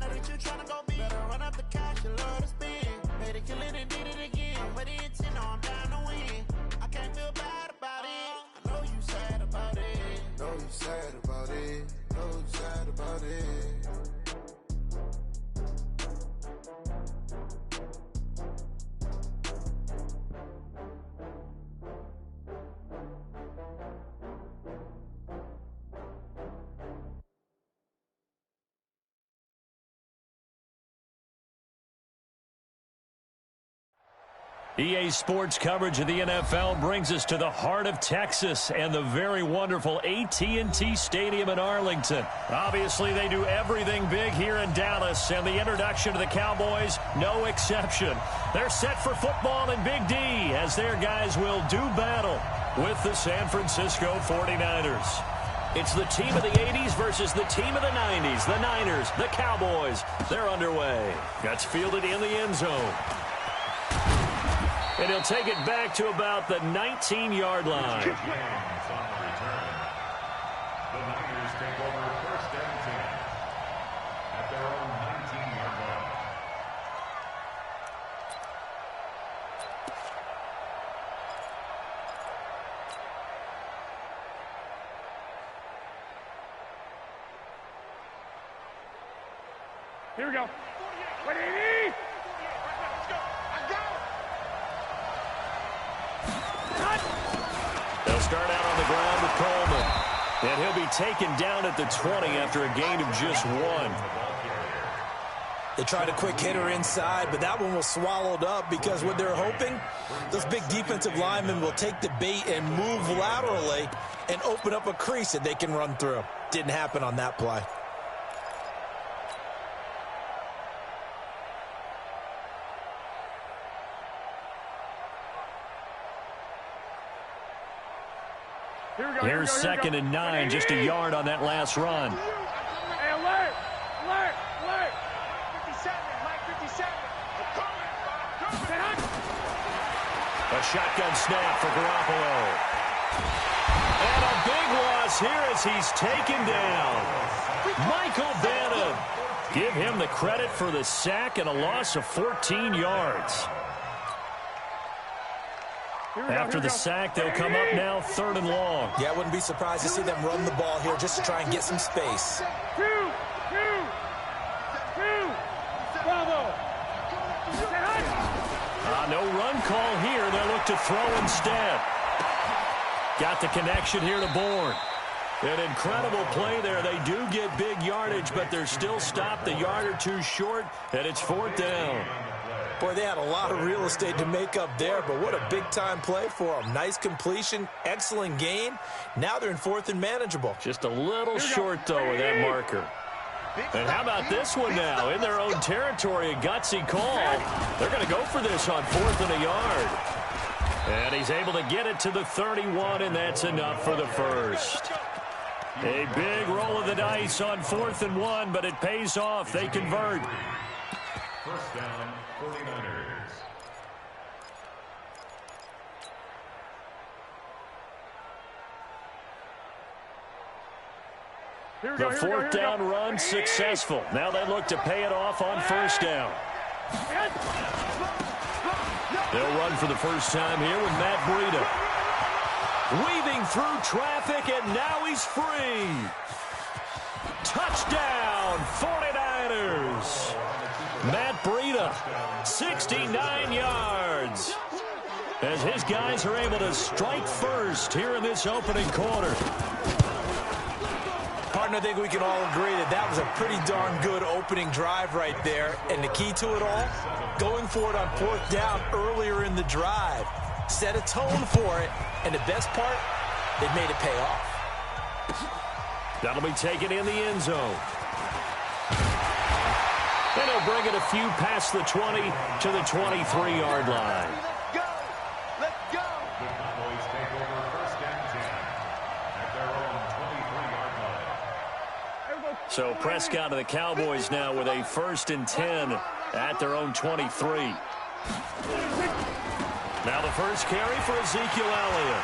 matter what you tryna go be. Better run up the cash, you love to spend. Made it, kill it, and did it again. But the intent, no, I'm down to win. I can't feel bad about it. I know you sad about it. Know you sad about it. Know you sad about it. EA Sports coverage of the NFL brings us to the heart of Texas and the very wonderful AT&T Stadium in Arlington. Obviously, they do everything big here in Dallas, and the introduction to the Cowboys, no exception. They're set for football in Big D as their guys will do battle with the San Francisco 49ers. It's the team of the 80s versus the team of the 90s. The Niners, the Cowboys, they're underway. That's fielded in the end zone. And he'll take it back to about the 19-yard line. The Niners take over first and 10 at their own 19-yard line. Here we go. 180. They'll start out on the ground with Coleman. And he'll be taken down at the 20 after a gain of just 1. They tried a quick hitter inside, but that one was swallowed up because what they're hoping, those big defensive linemen will take the bait and move laterally and open up a crease that they can run through. Didn't happen on that play. Here's second and 9, just a yard on that last run. Hey, alert! Alert! Alert! 57, Mike 57. A shotgun snap for Garoppolo. And a big loss here as he's taken down. Michael Bannon. Give him the credit for the sack and a loss of 14 yards. After the sack, they'll come up now 3rd and long. Yeah, I wouldn't be surprised to see them run the ball here just to try and get some space. Bravo. No run call here. They'll look to throw instead. Got the connection here to Bourne. An incredible play there. They do get big yardage, but they're still stopped a yard or two short, and it's 4th down. Boy, they had a lot of real estate to make up there, but what a big-time play for them. Nice completion, excellent gain. Now they're in 4th and manageable. Just a little short, though, with that marker. And how about this one now? In their own territory, a gutsy call. They're going to go for this on 4th and a yard. And he's able to get it to the 31, and that's enough for the first. A big roll of the dice on 4th and 1, but it pays off. They convert. First down, 49ers. The 4th down run successful. Now they look to pay it off on 1st down. They'll run for the first time here with Matt Breida. Weaving through traffic, and now he's free. Touchdown, 49ers. Matt Breida, 69 yards. As his guys are able to strike first here in this opening quarter. Partner, I think we can all agree that that was a pretty darn good opening drive right there. And the key to it all, going for it on 4th down earlier in the drive. Set a tone for it, and the best part, they made it pay off. That'll be taken in the end zone. And he'll bring it a few past the 20 to the 23-yard line. Let's go! Let's go! The Cowboys take over first and 10 at their own 23-yard line. So Prescott and the Cowboys now with a 1st and 10 at their own 23. Now the first carry for Ezekiel Elliott.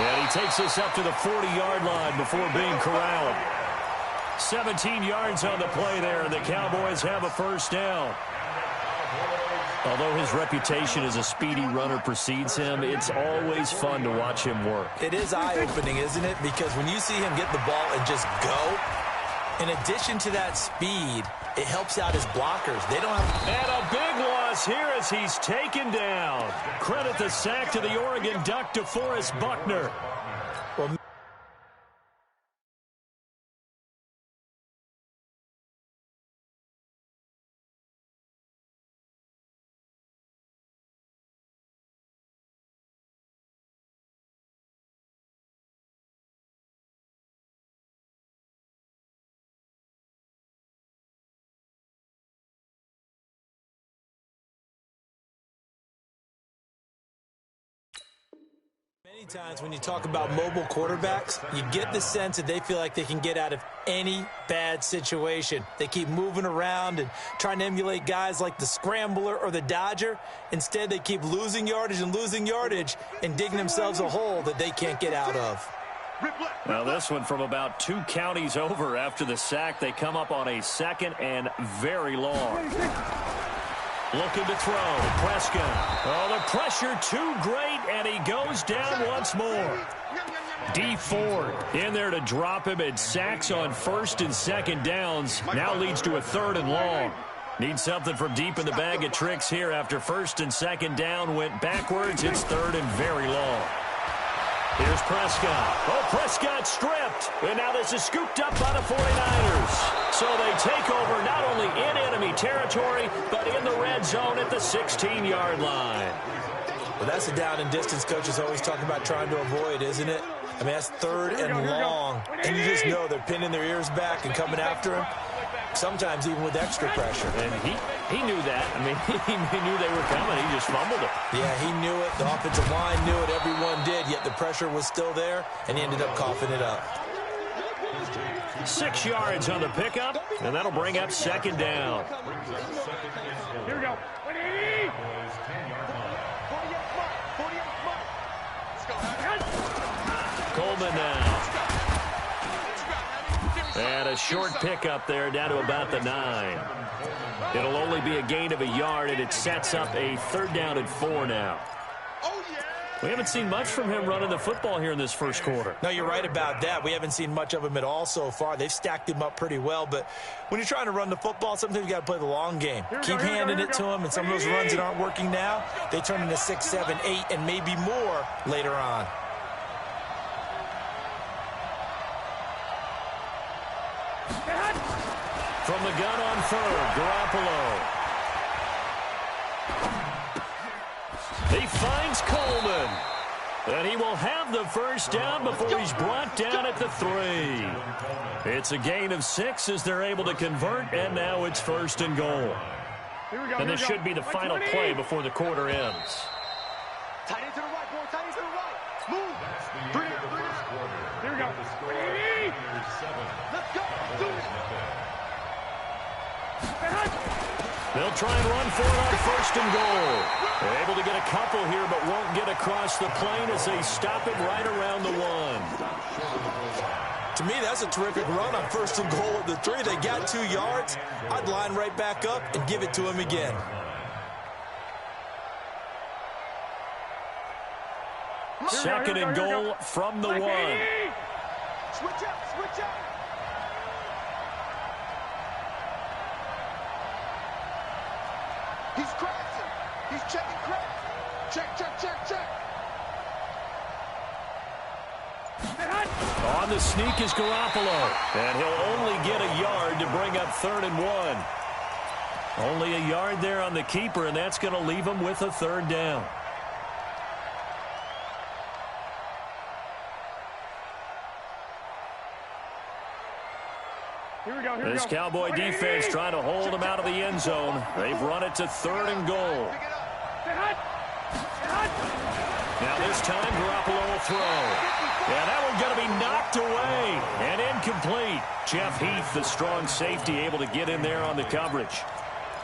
And he takes this up to the 40-yard line before being corralled. 17 yards on the play there, and the Cowboys have a first down. Although his reputation as a speedy runner precedes him, it's always fun to watch him work. It is eye-opening, isn't it? Because when you see him get the ball and just go, in addition to that speed, it helps out his blockers. They don't have... And a big loss here as he's taken down. Credit the sack to the Oregon Duck, DeForest Buckner. Well, many times when you talk about mobile quarterbacks, you get the sense that they feel like they can get out of any bad situation. They keep moving around and trying to emulate guys like the Scrambler or the Dodger. Instead, they keep losing yardage and digging themselves a hole that they can't get out of. Well, this one from about 2 counties over after the sack. They come up on a second and very long. Looking to throw. Prescott. Oh, the pressure too great, and he goes down once more. D. Ford in there to drop him, and sacks on first and second downs. Now leads to a third and long. Needs something from deep in the bag of tricks here after first and second down went backwards. It's third and very long. Here's Prescott. Oh, Prescott stripped. And now this is scooped up by the 49ers. So they take over not only in enemy territory, but in the red zone at the 16-yard line. Well, that's a down and distance coaches always talk about trying to avoid, isn't it? I mean, that's third and long. And you just know they're pinning their ears back and coming after him. Sometimes even with extra pressure. And he knew that. I mean, he knew they were coming. He just fumbled it. Yeah, he knew it. The offensive line knew it. Everyone did. Yet the pressure was still there, and he ended up coughing it up. 6 yards on the pickup, and that'll bring up second down. Here we go. 180. Coleman now. And a short pickup there down to about the 9. It'll only be a gain of a yard, and it sets up a third down and 4 now. We haven't seen much from him running the football here in this first quarter. No, you're right about that. We haven't seen much of him at all so far. They've stacked him up pretty well, but when you're trying to run the football, sometimes you got to play the long game. Keep handing it to him, and some of those runs that aren't working now, they turn into 6, 7, 8, and maybe more later on. From the gun on third, Garoppolo. He finds Coleman. And he will have the first down before he's brought down at the 3. It's a gain of 6 as they're able to convert, and now it's first and goal. And this should be the final play before the quarter ends. Tight end to the right, boy. Tight end to the right. Move. 3. Here we go. 180. Let's go. Do it. They'll try and run for it on first and goal. They're able to get a couple here, but won't get across the plane as they stop it right around the 1. To me, that's a terrific run on first and goal at the 3. They got 2 yards. I'd line right back up and give it to him again. Second and goal from the 1. Switch up, switch up. He's crashing. He's checking crack. Check, check, check, check. On the sneak is Garoppolo. And he'll only get a yard to bring up third and 1. Only a yard there on the keeper, and that's going to leave him with a third down. This Cowboy defense trying to hold him out of the end zone. They've run it to third and goal. Now this time, Garoppolo will throw. Yeah, that one's going to be knocked away and incomplete. Jeff Heath, the strong safety, able to get in there on the coverage.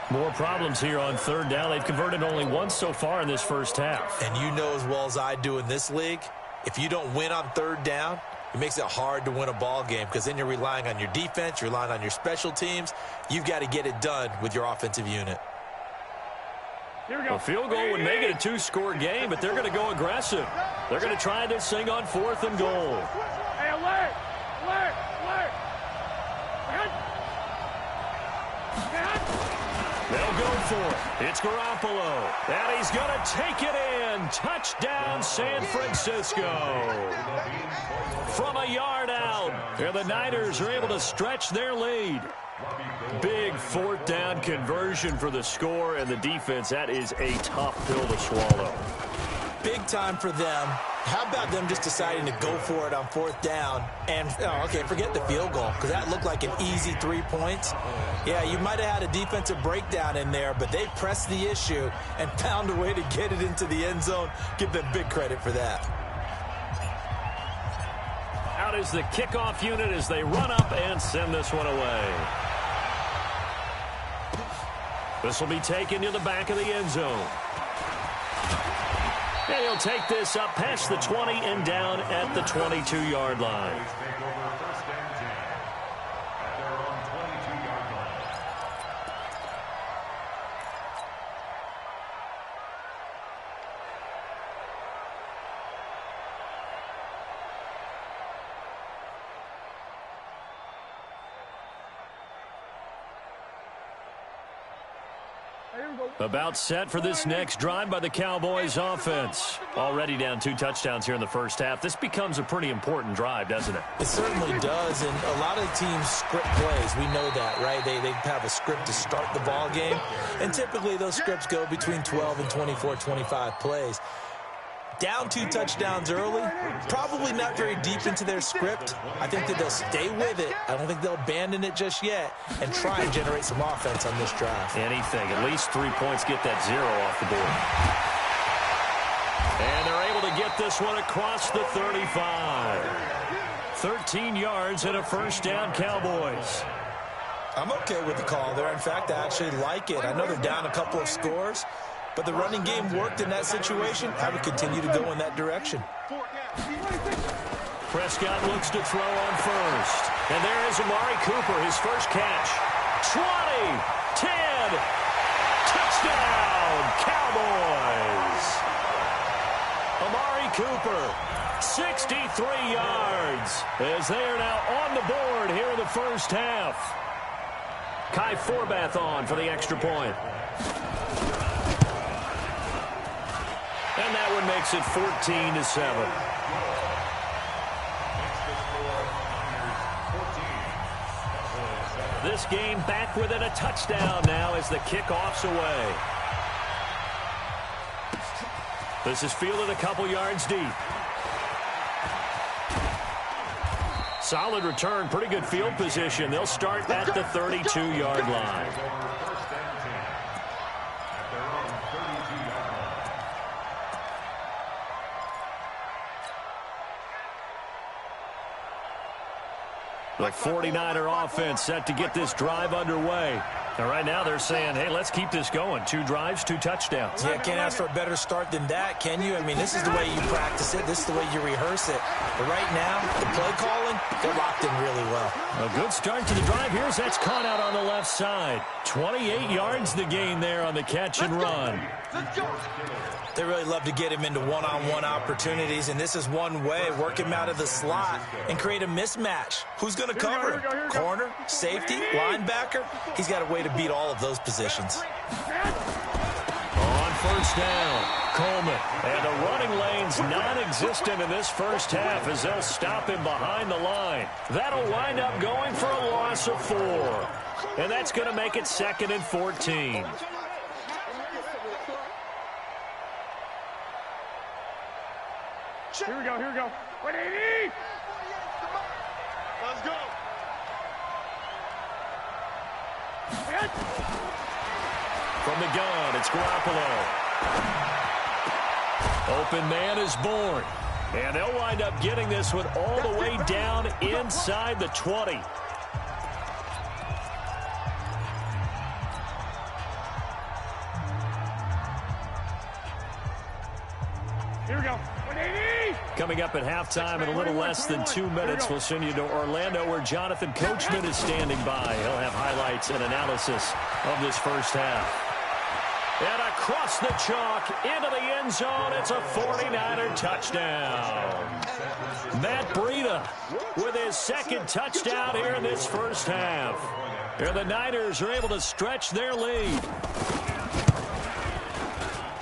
More problems here on third down. They've converted only once so far in this first half. And you know as well as I do in this league, if you don't win on third down, it makes it hard to win a ball game because then you're relying on your defense, you're relying on your special teams. You've got to get it done with your offensive unit. Here we go. A field goal would make it a 2-score game, but they're going to go aggressive. They're going to try this thing on 4th and goal. Hey, alert! Alert! Alert! They'll go for it. It's Garoppolo. And he's going to take it in. Touchdown, San Francisco. From a yard out. And the Niners are able to stretch their lead. Big 4th down conversion for the score, and the defense, that is a tough pill to swallow. Big time for them. How about them just deciding to go for it on 4th down? And, okay, forget the field goal, because that looked like an easy 3 points. Yeah, you might have had a defensive breakdown in there, but they pressed the issue and found a way to get it into the end zone. Give them big credit for that. Out is the kickoff unit as they run up and send this one away. This will be taken to the back of the end zone. And he'll take this up past the 20 and down at the 22-yard line. About set for this next drive by the Cowboys offense. Already down 2 touchdowns here in the first half. This becomes a pretty important drive, doesn't it? It certainly does, and a lot of teams script plays. We know that, right? They have a script to start the ball game, and typically those scripts go between 12 and 24, 25 plays. Down 2 touchdowns early, probably not very deep into their script. I think that they'll stay with it. I don't think they'll abandon it just yet and try and generate some offense on this drive. Anything. At least 3 points, get that 0 off the board. And they're able to get this one across the 35. 13 yards and a first down, Cowboys. I'm okay with the call there. In fact, I actually like it. I know they're down a couple of scores, but the running game worked in that situation. I would continue to go in that direction. Prescott looks to throw on first. And there is Amari Cooper, his first catch. 20, 10, touchdown, Cowboys. Amari Cooper, 63 yards, as they are now on the board here in the first half. Kai Forbath on for the extra point. And that one makes it 14-7. This game back within a touchdown now as the kickoff's away. This is fielded a couple yards deep. Solid return, pretty good field position. They'll start at the 32-yard line. The 49er offense set to get this drive underway. And right now they're saying, hey, let's keep this going. 2 drives, 2 touchdowns. Yeah, can't ask for a better start than that, can you? I mean, this is the way you practice it. This is the way you rehearse it. But right now, the play calling, they're locked in really well. A good start to the drive. Here's that's caught out on the left side. 28 yards the gain there on the catch and run. They really love to get him into one-on-one opportunities, and this is one way. Work him out of the slot and create a mismatch. Who's going to cover him? Corner, safety, linebacker? He's got a way to beat all of those positions. On first down, Coleman. And the running lane's non-existent in this first half as they'll stop him behind the line. That'll wind up going for a loss of 4. And that's going to make it 2nd and 14. Here we go, here we go. 180! Let's go! From the gun, it's Garoppolo. Open man is born. And they'll wind up getting this one all the way down inside the 20. Here we go. 180! Coming up at halftime in a little less than 2 minutes, we'll send you to Orlando where Jonathan Coachman is standing by. He'll have highlights and analysis of this first half. And across the chalk into the end zone, it's a 49er touchdown. Matt Breida with his second touchdown here in this first half. Here the Niners are able to stretch their lead.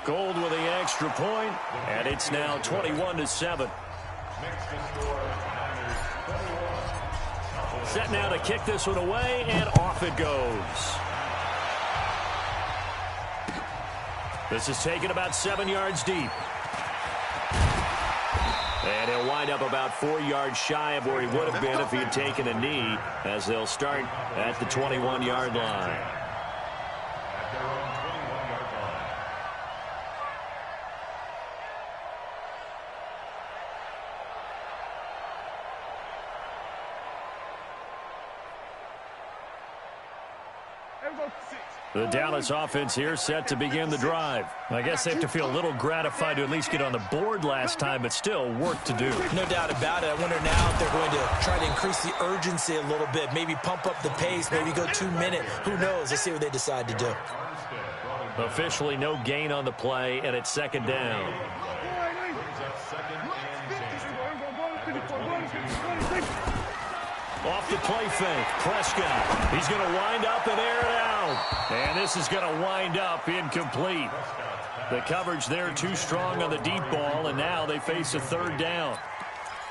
Gold with the extra point, and it's now 21-7. Set now to kick this one away, and off it goes. This is taken about 7 yards deep. And he'll wind up about 4 yards shy of where he would have been if he had taken a knee, as they'll start at the 21-yard line. The Dallas offense here set to begin the drive. I guess they have to feel a little gratified to at least get on the board last time, but still work to do. No doubt about it. I wonder now if they're going to try to increase the urgency a little bit, maybe pump up the pace, maybe go 2 minutes. Who knows? Let's see what they decide to do. Officially no gain on the play, and it's second down. Off the play fake, Prescott. He's going to wind up and air it out. And this is going to wind up incomplete. The coverage there too strong on the deep ball, and now they face a third down.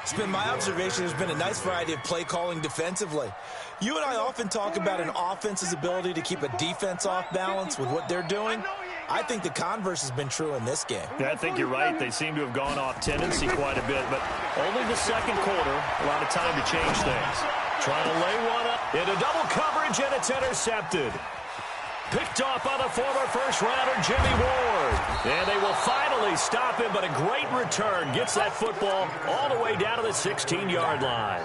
It's been my observation there's been a nice variety of play calling defensively. You and I often talk about an offense's ability to keep a defense off balance with what they're doing. I think the converse has been true in this game. Yeah, I think you're right. They seem to have gone off tendency quite a bit, but only the second quarter, a lot of time to change things. Trying to lay one up into double coverage, and it's intercepted. Picked off by the former first-rounder Jimmy Ward. And they will finally stop him, but a great return. Gets that football all the way down to the 16-yard line.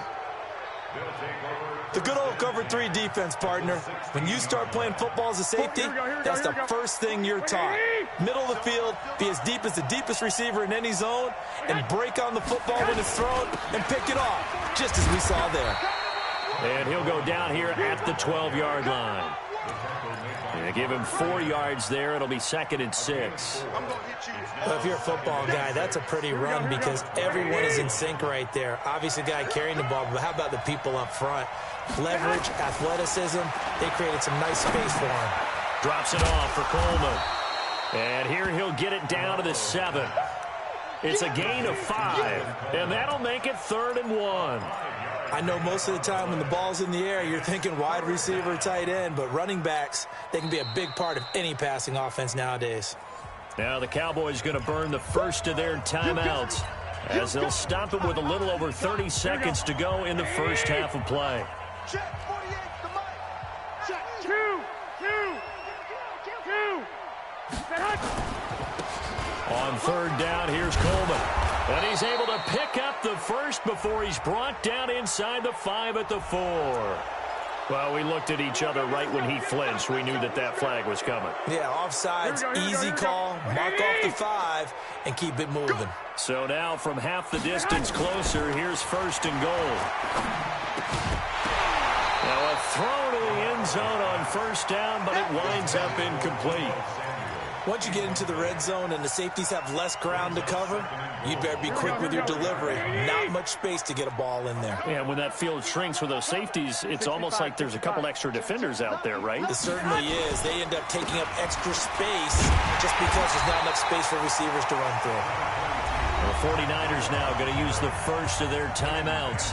The good old cover 3 defense, partner. When you start playing football as a safety, that's the first thing you're taught. Middle of the field, be as deep as the deepest receiver in any zone, and break on the football when it's thrown and pick it off, just as we saw there. And he'll go down here at the 12-yard line. They give him 4 yards there. It'll be 2nd and 6. Well, if you're a football guy, that's a pretty run because everyone is in sync right there. Obviously, the guy carrying the ball, but how about the people up front? Leverage, athleticism, they created some nice space for him. Drops it off for Coleman. And here he'll get it down to the 7. It's a gain of 5, and that'll make it 3rd and 1. I know most of the time when the ball's in the air, you're thinking wide receiver, tight end, but running backs, they can be a big part of any passing offense nowadays. Now the Cowboys going to burn the first of their timeouts as they'll stop it with a little over 30 seconds to go in the first half of play. Check 48, the mic. Check 2. On 3rd down, here's Coleman. And he's able to pick up the first before he's brought down inside the 5 at the 4. Well, we looked at each other right when he flinched. We knew that that flag was coming. Yeah, offsides, easy call, mark off the 5, and keep it moving. So now from half the distance closer, here's 1st and goal. Now a throw to the end zone on 1st down, but it winds up incomplete. Once you get into the red zone and the safeties have less ground to cover, you'd better be quick with your delivery. Not much space to get a ball in there. Yeah, when that field shrinks with those safeties, it's almost like there's a couple extra defenders out there, right? It certainly is. They end up taking up extra space just because there's not enough space for receivers to run through. The 49ers now going to use the first of their timeouts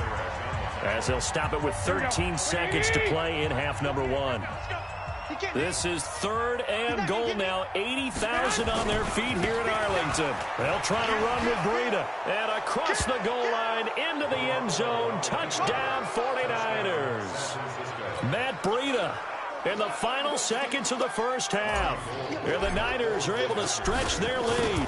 as they'll stop it with 13 seconds to play in half number 1. This is 3rd and goal now. 80,000 on their feet here in Arlington. They'll try to run with Breida. And across the goal line into the end zone. Touchdown 49ers. Matt Breida in the final seconds of the first half. Here the Niners are able to stretch their lead.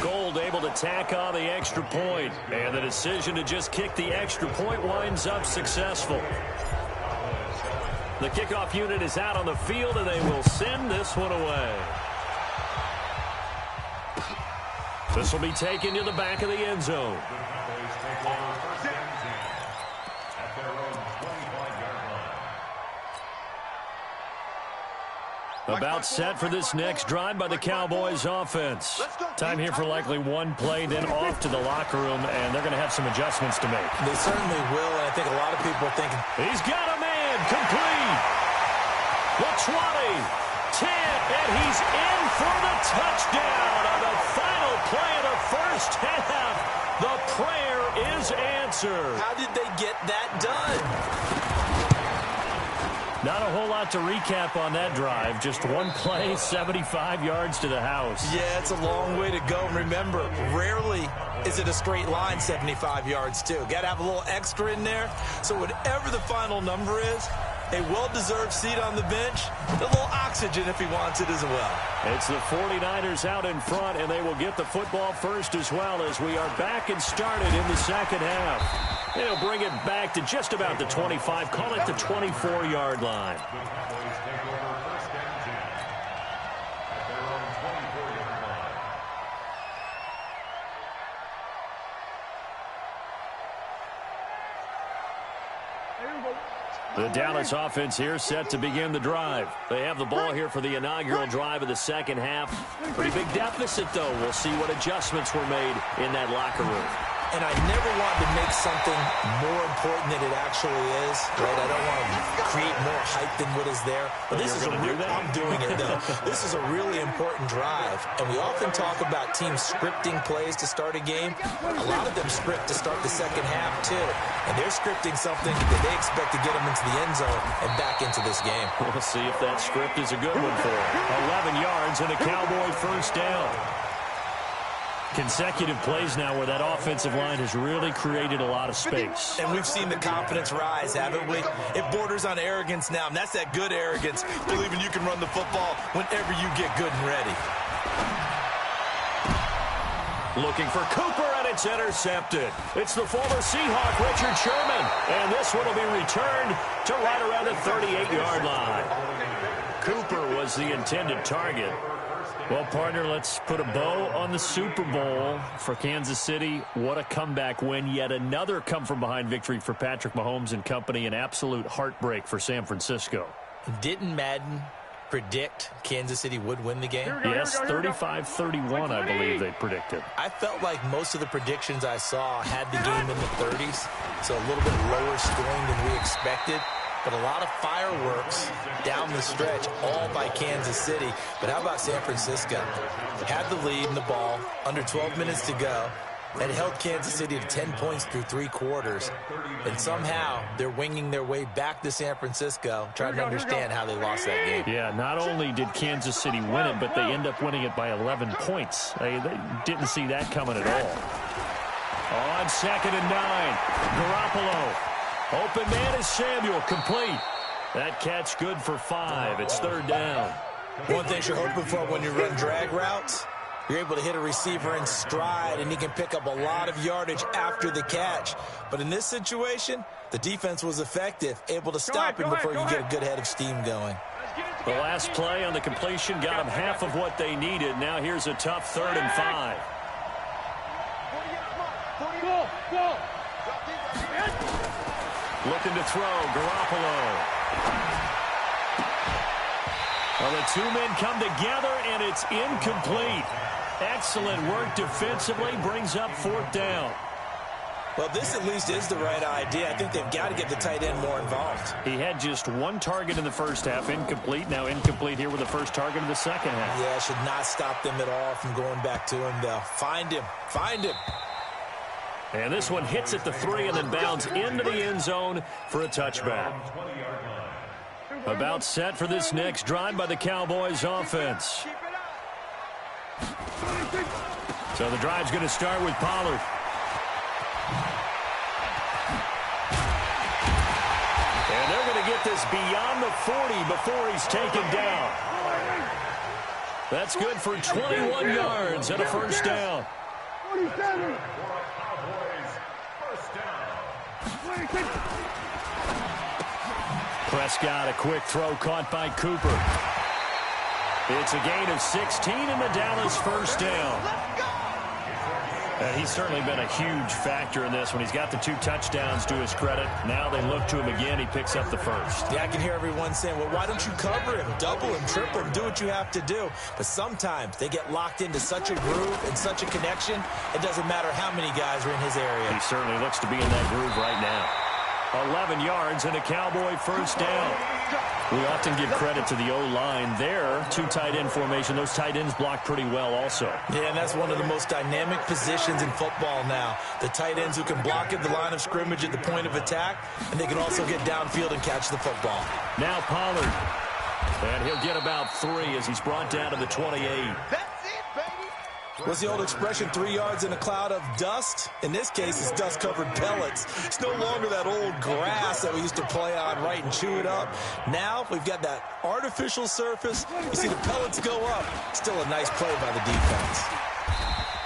Gold able to tack on the extra point. And the decision to just kick the extra point winds up successful. The kickoff unit is out on the field, and they will send this one away. This will be taken to the back of the end zone. About set for this next drive by the Cowboys offense. Time here for likely one play, then off to the locker room, and they're going to have some adjustments to make. They certainly will, and I think a lot of people are thinking, he's got a man, complete. The 20, 10, and he's in for the touchdown on the final play of the first half. The prayer is answered. How did they get that done? Not a whole lot to recap on that drive. Just one play, 75 yards to the house. Yeah, it's a long way to go. Remember, rarely is it a straight line 75 yards, too. Got to have a little extra in there. So whatever the final number is, a well-deserved seat on the bench, a little oxygen if he wants it as well. It's the 49ers out in front, and they will get the football first as well as we are back and started in the second half. They'll bring it back to just about the 25, call it the 24-yard line. The Dallas offense here set to begin the drive. They have the ball here for the inaugural drive of the second half. Pretty big deficit, though. We'll see what adjustments were made in that locker room. And I never want to make something more important than it actually is, right? I don't want to create more hype than what is there. But this is I'm doing it, though. This is a really important drive. And we often talk about teams scripting plays to start a game. A lot of them script to start the second half, too. And they're scripting something that they expect to get them into the end zone and back into this game. We'll see if that script is a good one for them. 11 yards and a Cowboy first down. Consecutive plays now where that offensive line has really created a lot of space. And we've seen the confidence rise, haven't we? It borders on arrogance now, and that's that good arrogance, believing you can run the football whenever you get good and ready. Looking for Cooper, and it's intercepted. It's the former Seahawk, Richard Sherman, and this one will be returned to right around the 38-yard line. Cooper was the intended target. Well, partner, let's put a bow on the Super Bowl for Kansas City. What a comeback win. Yet another come-from-behind victory for Patrick Mahomes and company. An absolute heartbreak for San Francisco. Didn't Madden predict Kansas City would win the game? Yes, 35-31, I believe they predicted. I felt like most of the predictions I saw had the game in the 30s, so a little bit lower scoring than we expected. But a lot of fireworks down the stretch, all by Kansas City. But how about San Francisco? Had the lead in the ball, under 12 minutes to go, and held Kansas City to 10 points through 3 quarters. And somehow they're winging their way back to San Francisco, trying to understand how they lost that game. Yeah, not only did Kansas City win it, but they end up winning it by 11 points. They didn't see that coming at all. On 2nd and 9, Garoppolo. Open man is Samuel, complete. That catch good for 5. It's 3rd down. One thing you're hoping for when you run drag routes, you're able to hit a receiver in stride, and he can pick up a lot of yardage after the catch. But in this situation, the defense was effective, able to stop him before you get a good head of steam going. The last play on the completion got them half of what they needed. Now here's a tough 3rd and 5. Looking to throw, Garoppolo. Well, the two men come together, and it's incomplete. Excellent work defensively, brings up 4th down. Well, this at least is the right idea. I think they've got to get the tight end more involved. He had just 1 target in the first half, incomplete. Now incomplete here with the first target of the second half. Yeah, should not stop them at all from going back to him, though. Find him. Find him. And this one hits at the 3 and then bounds into the end zone for a touchback. About set for this next drive by the Cowboys offense. So the drive's going to start with Pollard. And they're going to get this beyond the 40 before he's taken down. That's good for 21 yards and a first down. 47. Prescott, a quick throw caught by Cooper. It's a gain of 16 and the Dallas first down. He's certainly been a huge factor in this when he's got the 2 touchdowns to his credit. Now they look to him again. He picks up the first. Yeah, I can hear everyone saying, well, why don't you cover him, double him, triple him, do what you have to do. But sometimes they get locked into such a groove and such a connection, it doesn't matter how many guys are in his area. He certainly looks to be in that groove right now. 11 yards and a Cowboy first down. We often give credit to the O-line there. 2 tight end formation. Those tight ends block pretty well also. Yeah, and that's one of the most dynamic positions in football now. The tight ends who can block at the line of scrimmage at the point of attack, and they can also get downfield and catch the football. Now Pollard. And he'll get about 3 as he's brought down to the 28. What's the old expression, 3 yards in a cloud of dust? In this case, it's dust-covered pellets. It's no longer that old grass that we used to play on, right, and chew it up. Now we've got that artificial surface. You see the pellets go up. Still a nice play by the defense.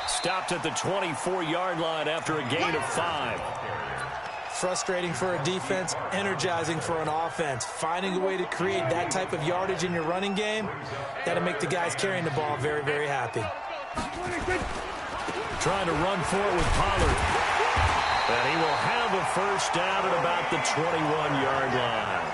Stopped at the 24-yard line after a gain of 5. Frustrating for a defense, energizing for an offense. Finding a way to create that type of yardage in your running game, that'll make the guys carrying the ball very, very happy. Trying to run for it with Pollard. And he will have a first down at about the 21-yard line.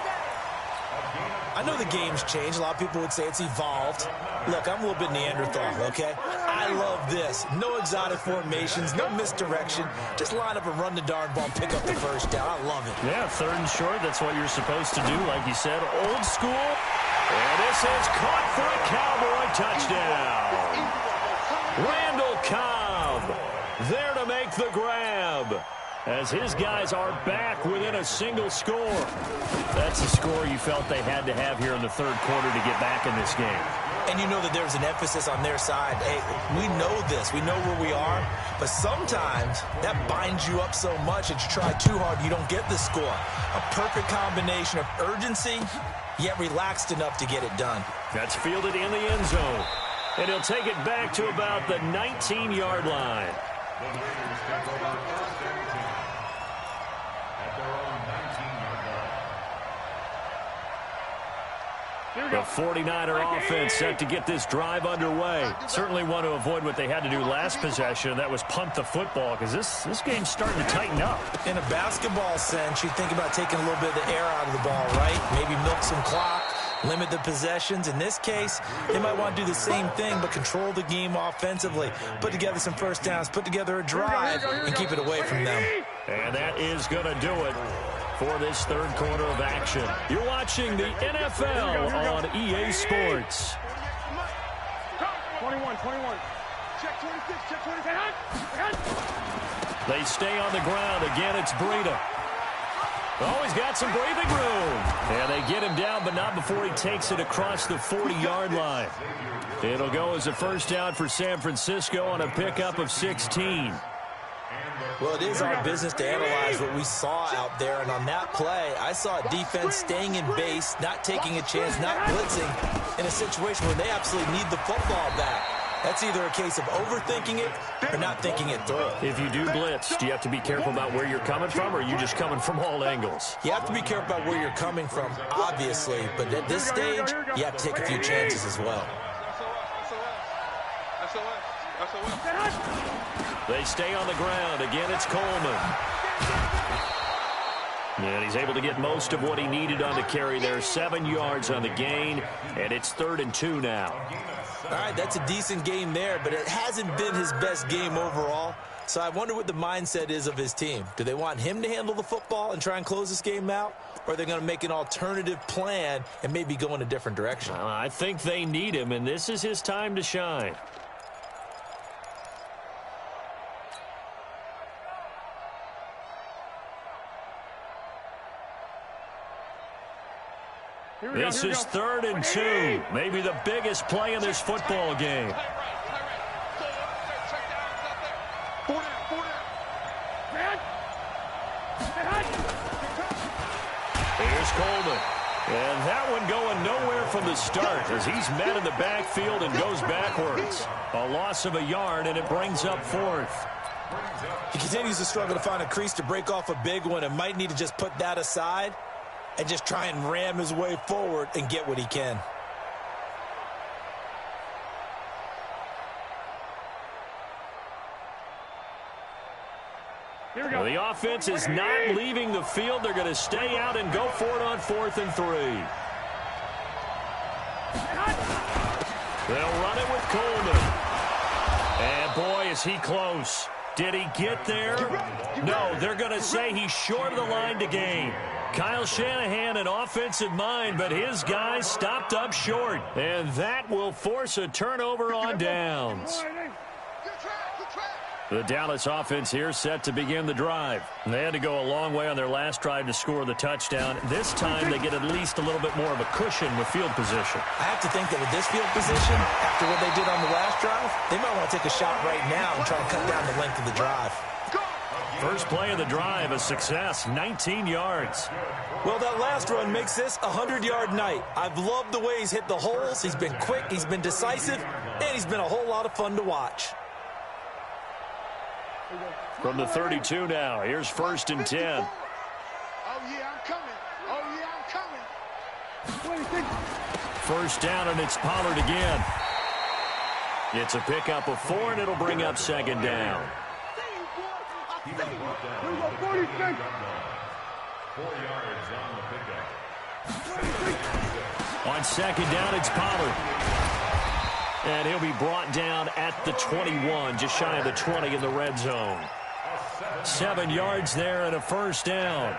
I know the game's changed. A lot of people would say it's evolved. Look, I'm a little bit Neanderthal, okay? I love this. No exotic formations, no misdirection. Just line up and run the darn ball, pick up the first down. I love it. Yeah, 3rd and short. That's what you're supposed to do, like you said. Old school. And this is caught for a Cowboy touchdown. Randall Cobb there to make the grab as his guys are back within a single score. That's a score you felt they had to have here in the 3rd quarter to get back in this game. And you know that there's an emphasis on their side. Hey, we know this. We know where we are. But sometimes that binds you up so much that you try too hard, you don't get the score. A perfect combination of urgency, yet relaxed enough to get it done. That's fielded in the end zone. And he'll take it back to about the 19-yard line. The Raiders take over 1st and 10 at their own 19-yard line. The 49er offense set to get this drive underway. Certainly want to avoid what they had to do last possession. That was punt the football, because this game's starting to tighten up. In a basketball sense, you think about taking a little bit of the air out of the ball, right? Maybe milk some clock, limit the possessions. In this case, they might want to do the same thing, but control the game offensively. Put together some first downs, put together a drive, and keep it away from them. And that is going to do it for this 3rd quarter of action. You're watching the NFL on EA Sports. 21. Check 26, check 26. They stay on the ground. Again, it's Breida. Oh, he's got some breathing room. And they get him down, but not before he takes it across the 40-yard line. It'll go as a first down for San Francisco on a pickup of 16. Well, it is our business to analyze what we saw out there, and on that play, I saw a defense staying in base, not taking a chance, not blitzing, in a situation where they absolutely need the football back. That's either a case of overthinking it or not thinking it through. If you do blitz, do you have to be careful about where you're coming from, or are you just coming from all angles? You have to be careful about where you're coming from, obviously, but at this stage, you have to take a few chances as well. They stay on the ground. Again, it's Coleman. And he's able to get most of what he needed on the carry there. 7 yards on the gain, and it's 3rd and 2 now. All right, that's a decent game there, but it hasn't been his best game overall. So I wonder what the mindset is of his team. Do they want him to handle the football and try and close this game out? Or are they going to make an alternative plan and maybe go in a different direction? I think they need him, and this is his time to shine. This is 3rd and 2. Maybe the biggest play in this football game. Here's Coleman. And that one going nowhere from the start as he's met in the backfield and goes backwards. A loss of a yard, and it brings up 4th. He continues to struggle to find a crease to break off a big one and might need to just put that aside and just try and ram his way forward and get what he can. offense is not leaving the field. They're going to stay out and go for it on 4th and 3. They'll run it with Coleman. And boy, is he close. Did he get there? No, they're going to say he's short of the line to gain. Kyle Shanahan, an offensive mind, but his guys stopped up short. And that will force a turnover on downs. The Dallas offense here set to begin the drive. They had to go a long way on their last drive to score the touchdown. This time they get at least a little bit more of a cushion with field position. I have to think that with this field position, after what they did on the last drive, they might want to take a shot right now and try to cut down the length of the drive. First play of the drive, a success, 19 yards. Well, that last run makes this a 100-yard night. I've loved the way he's hit the holes. He's been quick, he's been decisive, and he's been a whole lot of fun to watch. From the 32 now, here's 1st and 10. Oh, yeah, I'm coming. Oh, yeah, I'm coming. First down, and it's Pollard again. It's a pickup of 4, and it'll bring up 2nd down. 4 yards on the pickup. On 2nd down, it's Pollard. And he'll be brought down at the 21, just shy of the 20 in the red zone. 7 yards there and a first down.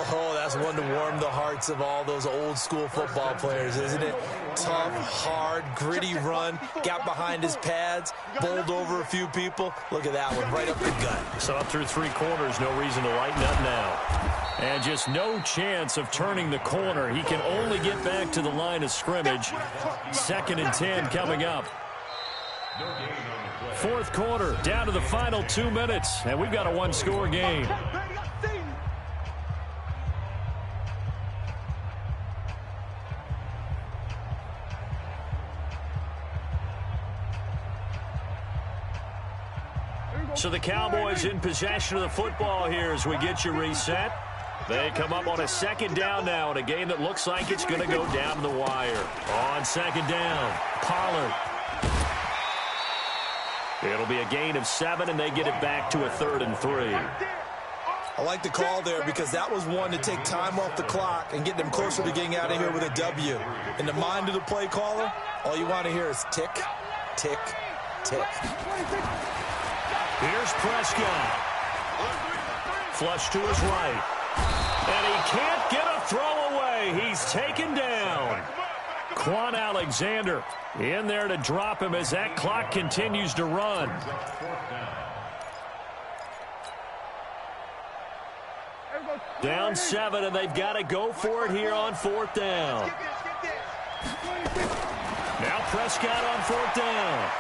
Oh, that's one to warm the hearts of all those old school football players, isn't it? Tough, hard, gritty run, got behind his pads, bowled over a few people. Look at that one, right up the gut. So up through 3 quarters, no reason to lighten up now. And just no chance of turning the corner. He can only get back to the line of scrimmage. 2nd and 10 coming up. 4th quarter, down to the final 2 minutes, and we've got a 1-score game. So the Cowboys in possession of the football here as we get you reset. They come up on a 2nd down now in a game that looks like it's going to go down the wire. On 2nd down, Pollard. It'll be a gain of 7, and they get it back to a 3rd and 3. I like the call there because that was one to take time off the clock and get them closer to getting out of here with a W. In the mind of the play caller, all you want to hear is tick, tick, tick. Here's Prescott. Flush to his right. And he can't get a throw away. He's taken down. Quan Alexander in there to drop him as that clock continues to run. Down 7, and they've got to go for it here on 4th down. Now Prescott on 4th down.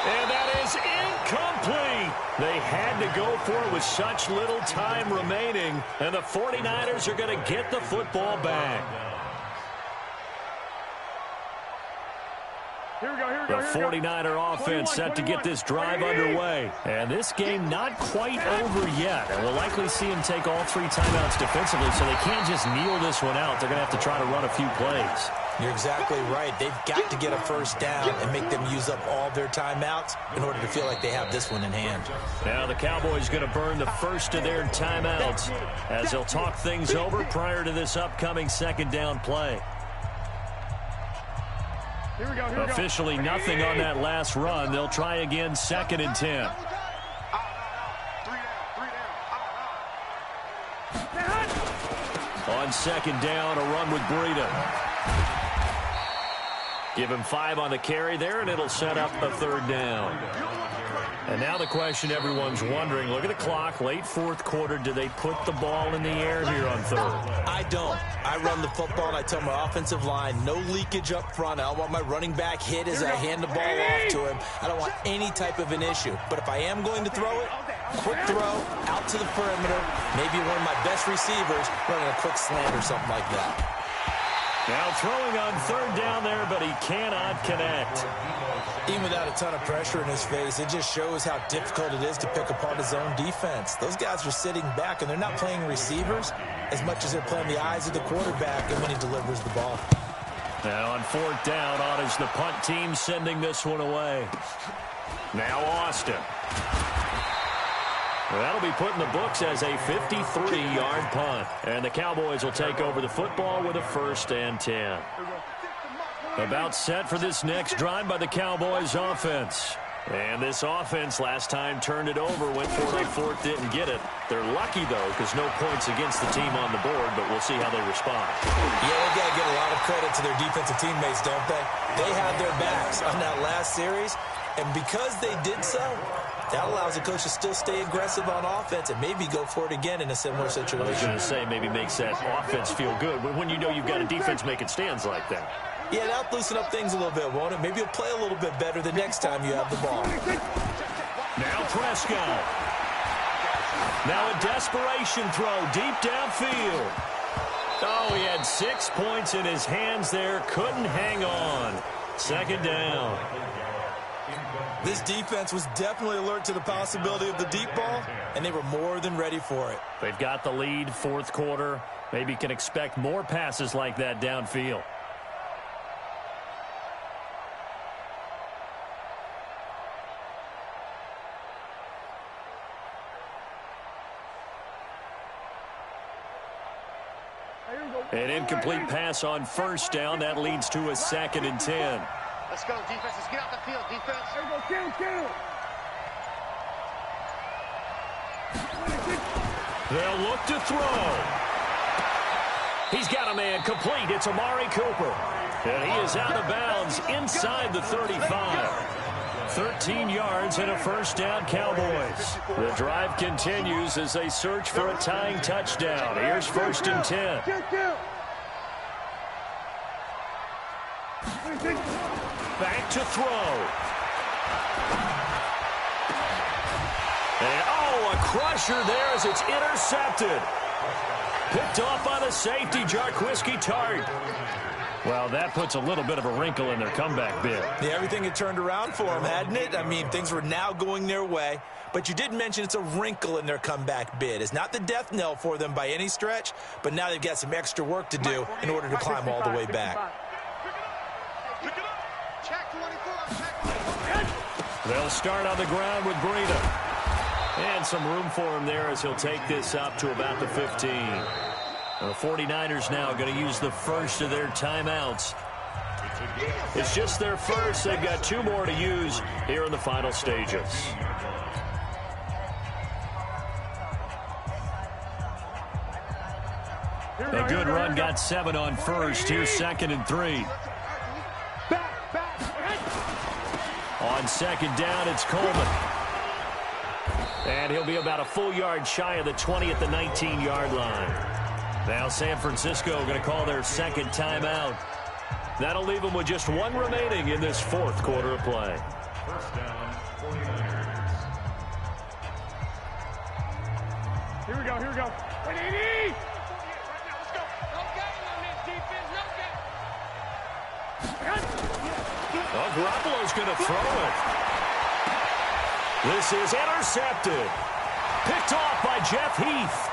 And that is incomplete. They had to go for it with such little time remaining, and the 49ers are going to get the football back. The 49er offense set to get this drive underway. And this game not quite over yet. And we'll likely see them take all 3 timeouts defensively, so they can't just kneel this one out. They're going to have to try to run a few plays. You're exactly right. They've got to get a first down and make them use up all their timeouts in order to feel like they have this one in hand. Now the Cowboys going to burn the first of their timeouts as they'll talk things over prior to this upcoming 2nd down play. Here we go. Officially nothing on that last run. They'll try again 2nd and 10. 3 down. On 2nd down, a run with Breida. Give him 5 on the carry there, and it'll set up a 3rd down. And now the question everyone's wondering, look at the clock, late 4th quarter, do they put the ball in the air here on 3rd? I don't. I run the football, and I tell my offensive line, no leakage up front. I don't want my running back hit as I hand the ball off to him. I don't want any type of an issue. But if I am going to throw it, quick throw, out to the perimeter, maybe one of my best receivers running a quick slant or something like that. Now throwing on 3rd down there, but he cannot connect. Even without a ton of pressure in his face, it just shows how difficult it is to pick apart his own defense. Those guys are sitting back, and they're not playing receivers as much as they're playing the eyes of the quarterback and when he delivers the ball. Now on 4th down, on is the punt team sending this one away. Now Austin. That'll be put in the books as a 53-yard punt. And the Cowboys will take over the football with a 1st and 10. About set for this next drive by the Cowboys offense. And this offense last time turned it over, went for it on 4th, didn't get it. They're lucky, though, because no points against the team on the board, but we'll see how they respond. Yeah, they got to give a lot of credit to their defensive teammates, don't they? They had their backs on that last series, and because they did so, that allows the coach to still stay aggressive on offense and maybe go for it again in a similar situation. I was going to say maybe makes that offense feel good, but when you know you've got a defense making stands like that. Yeah, that'll loosen up things a little bit, won't it? Maybe you'll play a little bit better the next time you have the ball. Now Prescott. Now a desperation throw deep downfield. Oh, he had 6 points in his hands there. Couldn't hang on. 2nd down. This defense was definitely alert to the possibility of the deep ball, and they were more than ready for it. They've got the lead, 4th quarter. Maybe can expect more passes like that downfield. An incomplete pass on 1st down. That leads to a 2nd and 10. Let's go, defense. Let's get out the field, defense. There we go, kill. They'll look to throw. He's got a man complete. It's Amari Cooper. And he is out of bounds inside the 35. 13 yards and a 1st down, Cowboys. The drive continues as they search for a tying touchdown. Here's 1st and 10. Back to throw. And, oh, a crusher there as it's intercepted. Picked off by the safety, Jarquiski Tart. Well, that puts a little bit of a wrinkle in their comeback bid. Yeah, everything had turned around for them, hadn't it? I mean, things were now going their way. But you did mention it's a wrinkle in their comeback bid. It's not the death knell for them by any stretch, but now they've got some extra work to do in order to climb all the way back. They'll start on the ground with Breida. And some room for him there as he'll take this up to about the 15. The 49ers now going to use the first of their timeouts. It's just their first. They've got 2 more to use here in the final stages. A good run, got 7 on 1st. Here's 2nd and 3. On 2nd down, it's Coleman. And he'll be about a full yard shy of the 20 at the 19-yard line. Now San Francisco going to call their 2nd timeout. That'll leave them with just 1 remaining in this 4th quarter of play. 1st down, 49ers. Here we go. 180! Well, Garoppolo's going to throw it. This is intercepted. Picked off by Jeff Heath.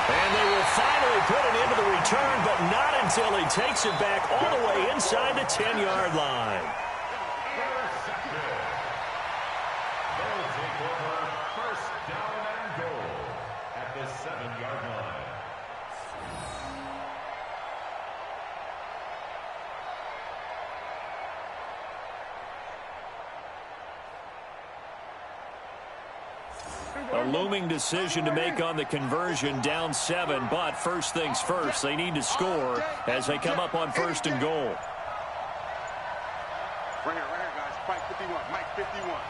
And they will finally put it into the return, but not until he takes it back all the way inside the 10-yard line. They'll take over 1st down and goal at the 7-yard line. A looming decision to make on the conversion, down 7, but first things first, they need to score as they come up on 1st and goal. Right here, guys. Mike 51.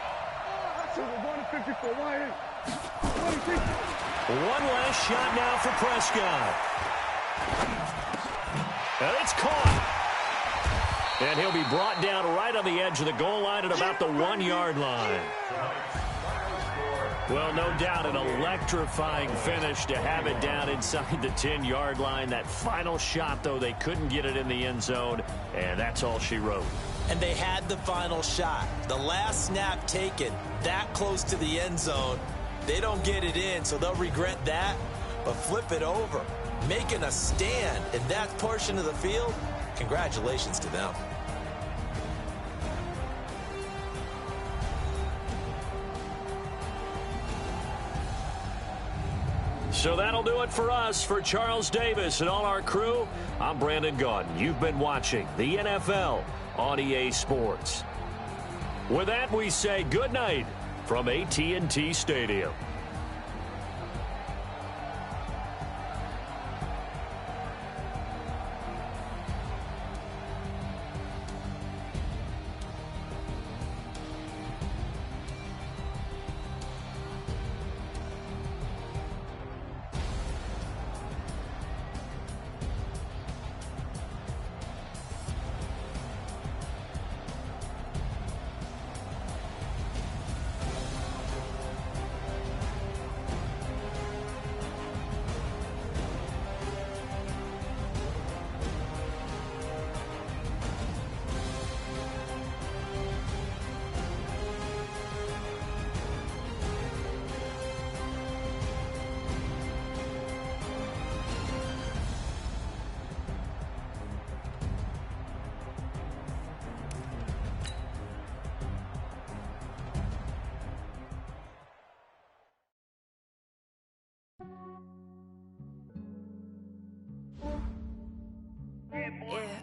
We're going to 54. One last shot now for Prescott. And it's caught. And he'll be brought down right on the edge of the goal line at about the 1-yard line. Well, no doubt an electrifying finish to have it down inside the 10-yard line. That final shot, though, they couldn't get it in the end zone, and that's all she wrote. And they had the final shot. The last snap taken that close to the end zone. They don't get it in, so they'll regret that. But flip it over, making a stand in that portion of the field, congratulations to them. So that'll do it for us. For Charles Davis and all our crew, I'm Brandon Gaudin. You've been watching the NFL on EA Sports. With that, we say good night from AT&T Stadium.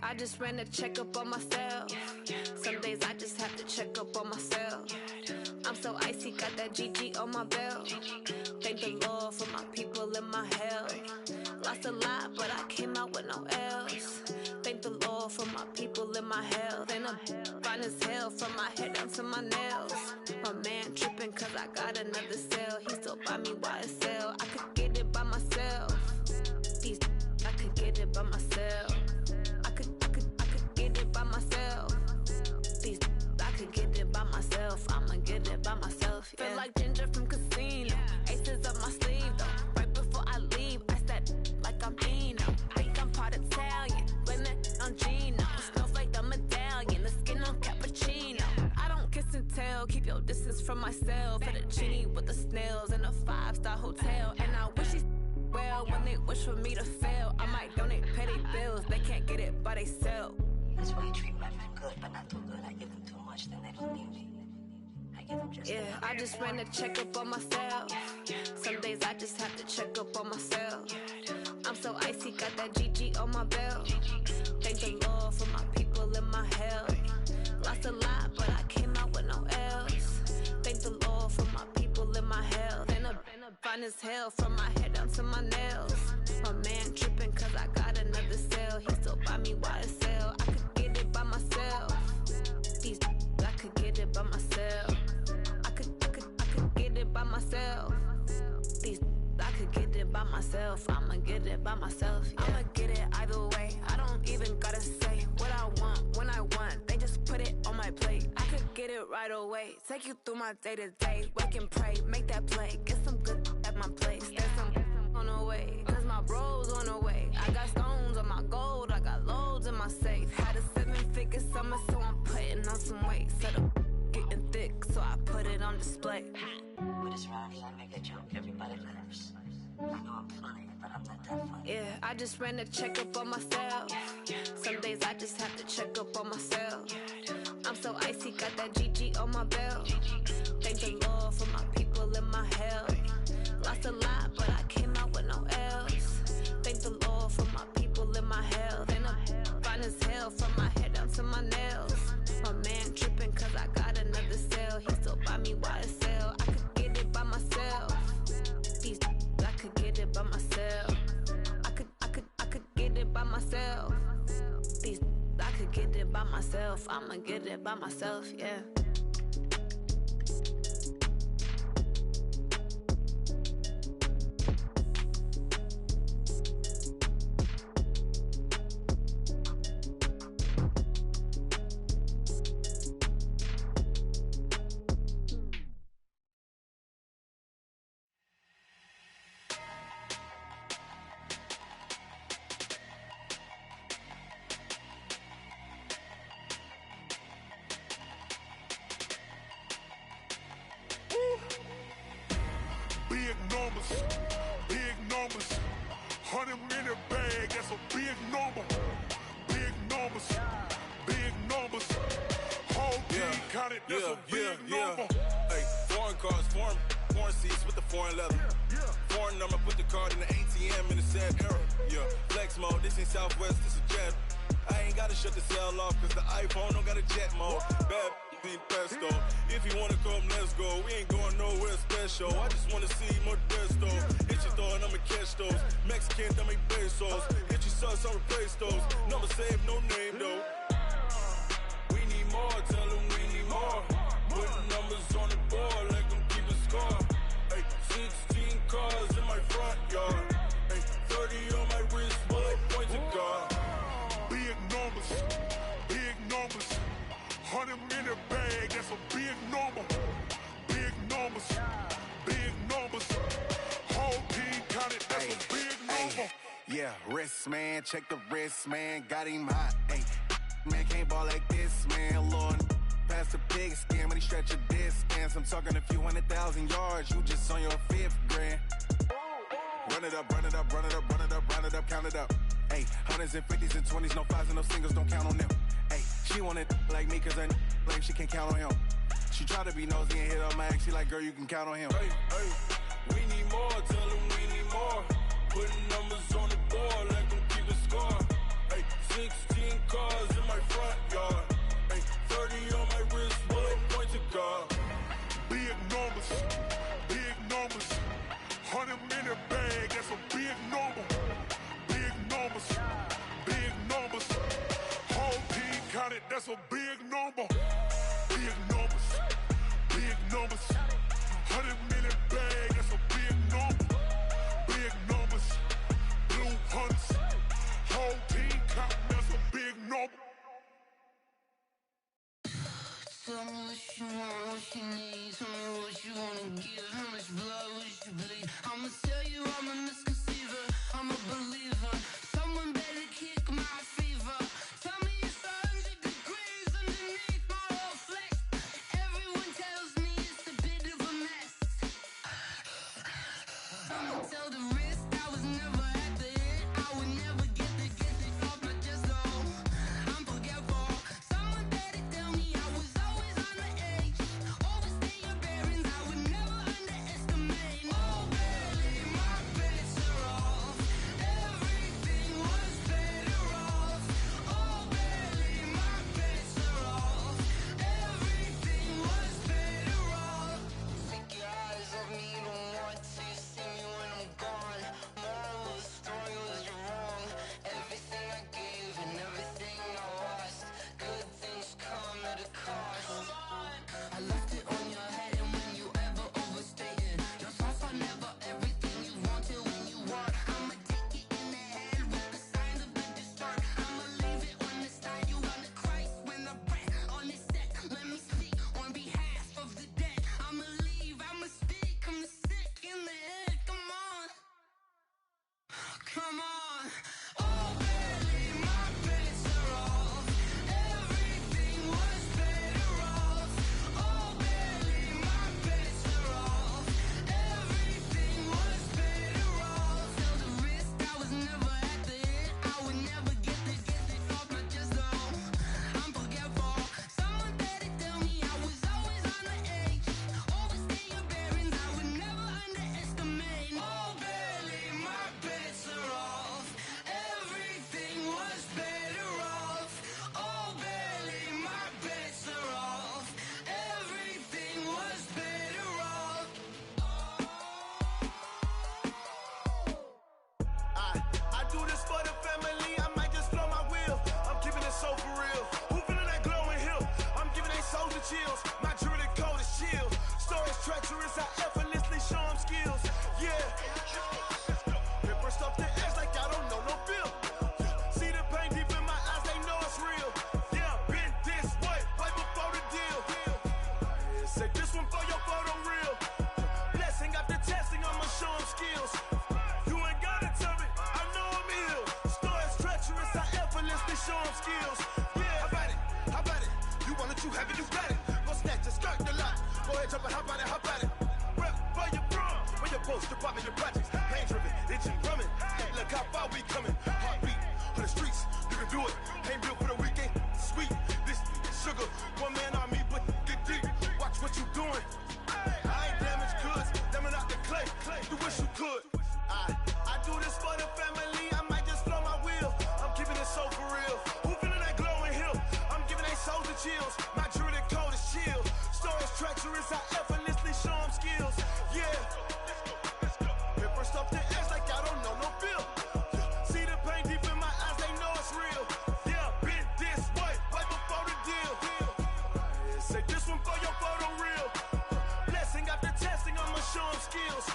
I just ran a checkup on myself. Some days I just have to check up on myself. I'm so icy, got that GG on my belt. Thank the Lord for my people in my health. Lost a lot, but I came out with no else. Thank the Lord for my people in my health. And I'm fine as hell from my head down to my nails. My man tripping cause I got another cell. He still buy me YSL. I could get it by myself. These I could get it by myself. I could get it by myself. These I could get it by myself. I'ma get it by myself. Yeah. Feel like Ginger from Casino. Aces up my sleeve though. Right before I leave, I said like I'm Dino. Think I'm part Italian, blend it on Gino. Smells like the medallion, the skin on cappuccino. I don't kiss and tell, keep your distance from myself. Fettuccine with the snails in a 5-star hotel. And I wish he's well when they wish for me to fail. I might donate petty bills, they can't get it by themselves. That's why you treat my friend good, but not too good. I give them too much, then they don't need me. I give them just enough. I just ran a checkup on myself. Some days I just have to check up on myself. I'm so icy, got that GG on my belt. Thank the Lord for my people in my health. Lost a lot, but I came out with no else. Thank the Lord for my people in my health. And I'm fine as hell from my head down to my nails. My man tripping cause I got another cell. He still buy me YSL. I could get it by myself. These I could get it by myself. I could get it by myself. These I could get it by myself. I'ma get it by myself. Yeah. I'ma get it either way. I don't even gotta say what I want when I want. They just put it on my plate. I could get it right away. Take you through my day to day. Wake and pray, make that play. Get some good at my place. There's some on the way. Cause my bro's on the way. I got stones on my gold. I got loads in my safe. Had a 7-figure summer, so I'm putting on some weight. Set up getting thick, so I put it on display. With this round here, I make a joke. Everybody laughs. I know I'm funny, but I'm not that funny. Yeah, I just ran a checkup on myself. Some days I just have to check up on myself. I'm so icy, got that GG on my belt. Thank the Lord for my people in my health. Lost a lot, but I came out with no else. Thank the Lord for my people in my health. And I'm fine as hell from my head down to my nails. My man tripping cause I got another cell. He still buy me YSL. I could get it by myself. These I could get it by myself. I could get it by myself. These I could get it by myself. I'ma get it by myself, yeah. Big numbers, 100 minute bag, that's a big number. Big numbers, whole team counted, that's a big number. Hey, foreign cars, foreign seats with the foreign leather. Foreign number, put the card in the ATM in the sad era. Yeah, flex mode, this ain't Southwest, this is jet. I ain't gotta shut the cell off, cause the iPhone don't got a jet mode. Bad be pesto. If you wanna come, let's go. We ain't going nowhere special. I just wanna see more desto. Hit your throw and I'ma catch those. Mexican, dame pesos. Hit your sus, I'll replace those. Number save, no name though. We need more, tell them we need more. Putting numbers on the board, let them keep a score. Ay, 16 cars in my front yard. Ay, 30 on my wrist, bullet point to God. Big numbers, big numbers. 100 minute bag, that's a big number. Big numbers, big numbers. Whole team counted, that's a big number. Yeah, wrist man, check the wrist man, got him hot. Ay, man can't ball like this, man. Lord, past the pig skin when he stretch a disc. I'm talking a few 100,000 yards, you just on your 5th grand. Run it up, run it up, run it up, run it up, run it up, count it up. Ay, hundreds and 50s and 20s, no 5s and no singles, don't count on them. Ay, she wanted like me cause her like she can't count on him. She tried to be nosy and hit on my ex, she like, girl, you can count on him. Hey, hey, we need more, tell them we need more. Putting numbers on the board, let them keep a score. Hey, 16 cars in my front yard. Hey, 30 on my wrist, bullet point to God. Big numbers, big numbers. 100 minute bag, that's a big number. Big numbers, big numbers. Whole team counted, that's a big number. Big numbers, big numbers. 100 minute bag, that's a big number. Big numbers, blue hunts. Whole team counting, that's a big number. Tell me what you want, what you need. Tell me what you wanna give. How much blood would you bleed? I'ma tell you I'm a misconceiver. I'm a believer. Someone better kick my fever. Tell me it's 100 degrees underneath my whole flesh. Everyone tells me it's a bit of a mess. I'ma tell the risk I was never at the hit. I would never get it off my chest though. I'm forgetful. Someone better tell me I was always on the edge. Overstay your bearings, I would never underestimate. Oh baby, my bets are off. Everything was better off. Oh baby, my bets are off. Everything was better off. Take your eyes off me, you don't want to see me when I'm gone. Moral of the story was you're wrong. Everything I gave and everything I lost. Good things come at a cost. I left it on your head, and when you ever overstay it, your thoughts are never everything you wanted when you want. I'ma take it in the head with the signs of the distort. I'ma leave it on the side. You on the Christ when the breath on the set. Let me speak on behalf of the dead. I'ma leave, I'ma speak. I'm sick in the head. Come on, come on. Oh baby, my bets are off. Everything was better off. Oh baby, my bets are off. Everything was better off. Tell the risk I was never at the hit. I would never get it off my chest though. I'm forgetful. Someone better tell me I was always on the edge. Overstay your bearings, I would never underestimate. Oh baby, my bets are off. Everything was better off. Oh baby, my bets are off. Everything was better off. I do this for the family, I might just blow my wheel. I'm keeping it so for real. Who feeling that glowing hill? I'm giving they souls the chills. My jewelry code is chill. Stories treacherous, I effortlessly show them skills. Yeah. Paper stuff the edge like I don't know no feel. See the pain deep in my eyes, they know it's real. Yeah, been this way, way before the deal. Say this one for your photo reel. Blessing after testing, I'ma show them skills. You ain't gotta tell me, I know I'm ill. Stories treacherous, I effortlessly show them skills. Yeah, how about it? How about it? You want it, you have it, you got it. Go snatch it, skirt the lot. Go ahead, jump it, how about it? How about it? chills. My druidic code is chill. Stories treacherous, I effortlessly show them skills. Yeah. Hit first off the edge like I don't know no feel. See the pain deep in my eyes, they know it's real. Yeah, been this way, way before the deal. Say this one for your photo reel. Blessing after testing, I'ma show them skills.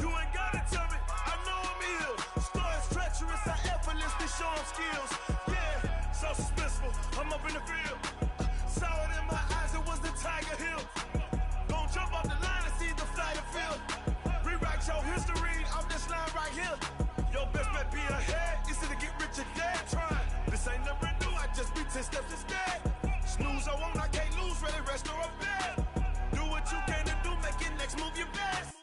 You ain't gotta tell me, I know I'm ill. Stories treacherous, I effortlessly show them skills. Yeah, so suspenseful, I'm up in the field. Saw it in my eyes, it was the Tiger Hill. Gon' jump off the line and see the flight of field. Rewrite your history off this line right here. Your best bet be ahead, easy to get rich or dead. Trying, this ain't never new, I just be 10 steps instead. Snooze or won't, I can't lose, ready, rest or up bed. Do what you can to do, make it next move your best.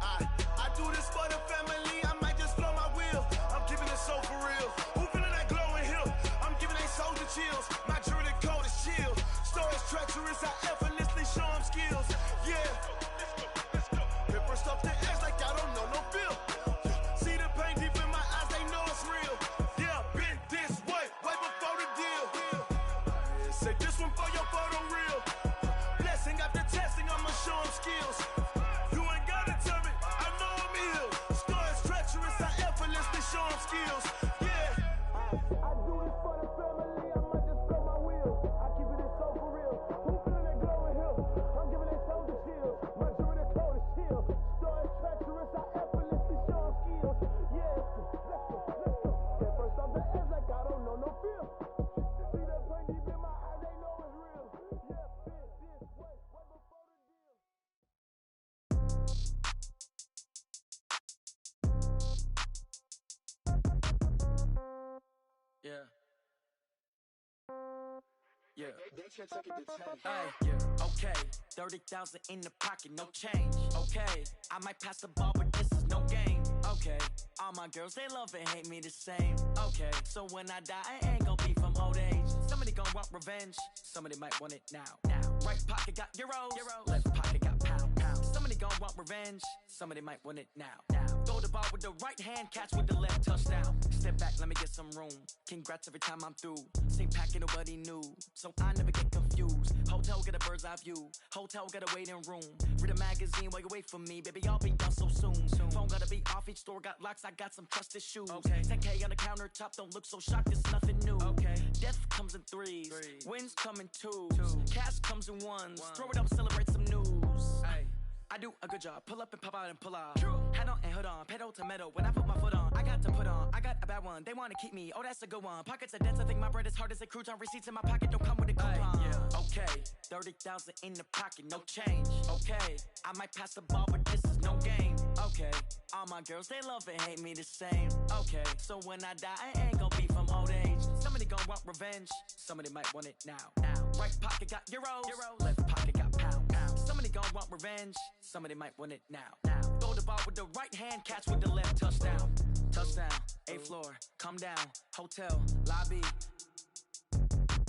I do this for the family, I might just flow my wheel. I'm giving it so for real. Who feeling that glowing hill? I'm giving they soldier chills. My druidic code is chill. Stories treacherous, I effortlessly show them skills. Yeah. Hit first off the edge like I don't know no feel. See the pain deep in my eyes, they know it's real. Yeah, been this way, way before the deal. Say this one for your photo reel. Blessing after testing, I'ma show them skills. You ain't gotta tell me, I know I'm ill. Stories treacherous, I effortlessly show them skills. Yeah. I do this for the family, I might just blow my wheel. I keep it so for real. Who feeling that glowing hill? I'm giving they soldier chills. My druidic code is chill. Stories treacherous, I effortlessly show them skills. Yeah, let's go. Get first off the edge like I don't know no feel. See that pain deep in my eyes, they know it's real. Yeah, been this way, way before the deal. Yeah. Yeah. Hey, yeah. Okay. 30,000 in the pocket, no change. Okay. I might pass the ball, but this is no game. Okay. All my girls, they love and hate me the same. Okay. So when I die, I ain't gon' be from old age. Somebody gon' want revenge. Somebody might want it now. Right pocket got euros. Left pocket got pounds. Somebody gon' want revenge. Somebody might want it now. Throw the ball with the right hand, catch with the left, touchdown. Step back, let me get some room. Congrats every time I'm through. Same packet, nobody knew, so I never get confused. Hotel got a bird's eye view. Hotel got a waiting room. Read a magazine while you wait for me, baby. I'll be done so soon. Phone gotta be off, each store got locks. I got some trusted shoes. 10K on the countertop, don't look so shocked. It's nothing new. Death comes in threes. Wins come in twos. Cash comes in ones. Throw it up, celebrate some news. I do a good job. Pull up and pop out and pull off. Head on and hood on. Pedal to metal. When I put my foot on, I got to put on. I got a bad one. They want to keep me. Oh, that's a good one. Pockets are dense. I think my bread is hard as a crouton. Receipts in my pocket don't come with a coupon. Okay. 30,000 in the pocket. No change. Okay. I might pass the ball, but this is no game. Okay. All my girls, they love and hate me the same. Okay. So when I die, I ain't gon' be from old age. Somebody gon' want revenge. Somebody might want it now. Right pocket got euros. Left pocket got pounds. Somebody gon' want revenge. Somebody might want it now. Throw the ball with the right hand, catch with the left, touchdown. Touchdown, 8th floor, come down, hotel, lobby.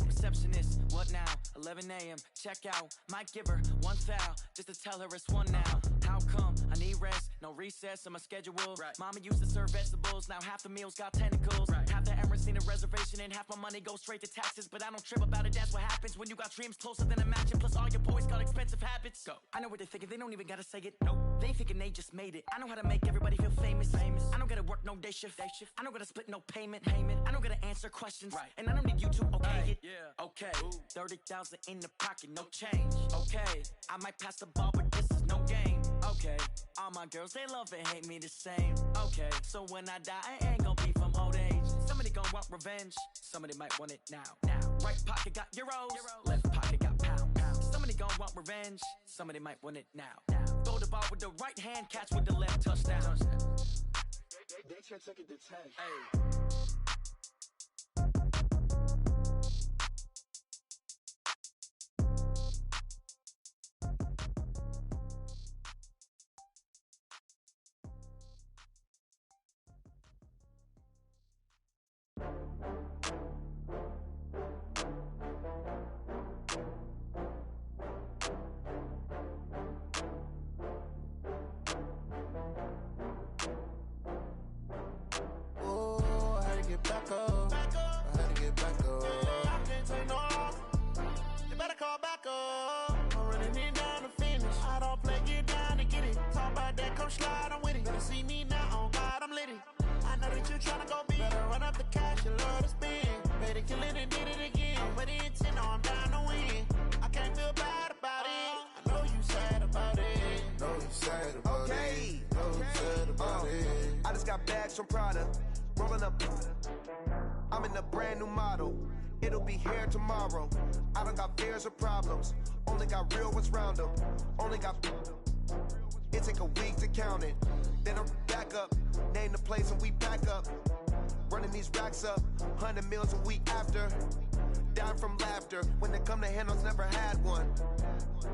Receptionist, what now? 11 a.m., check out. Might give her one foul, just to tell her it's one now. How come? I need rest, no recess in my schedule. Mama used to serve vegetables, now half the meals got tentacles. Half the Emirates need a reservation and half my money goes straight to taxes. But I don't trip about it, that's what happens when you got dreams closer than a mansion. Plus all your boys got expensive habits. Go. I know what they're thinking, they don't even gotta say it. Nope. They ain't thinking they just made it. I know how to make everybody feel famous. I don't gotta work no day shift. I don't gotta split no payment. I don't gotta answer questions. And I don't need you to okay it. Okay. 30,000 in the pocket, no change. Okay. I might pass the ball, but this is no game. Okay. All my girls, they love and hate me the same. Okay. So when I die, I ain't gon' be from old age. Somebody gon' want revenge. Somebody might want it now. Right pocket got euros. Left pocket got pounds. Somebody gon' want revenge. Somebody might want it now. Throw the ball with the right hand, catch with the left, touchdown. They took it to 10. Hey. Oh, got bags from Prada, rolling up. I'm in a brand new model. It'll be here tomorrow. I don't got fears or problems. Only got real ones round them. Only got. It take a week to count it. Then I'm back up. Name the place and we back up. Running these racks up. 100 meals a week after. Down from laughter. When they come to handles, never had one.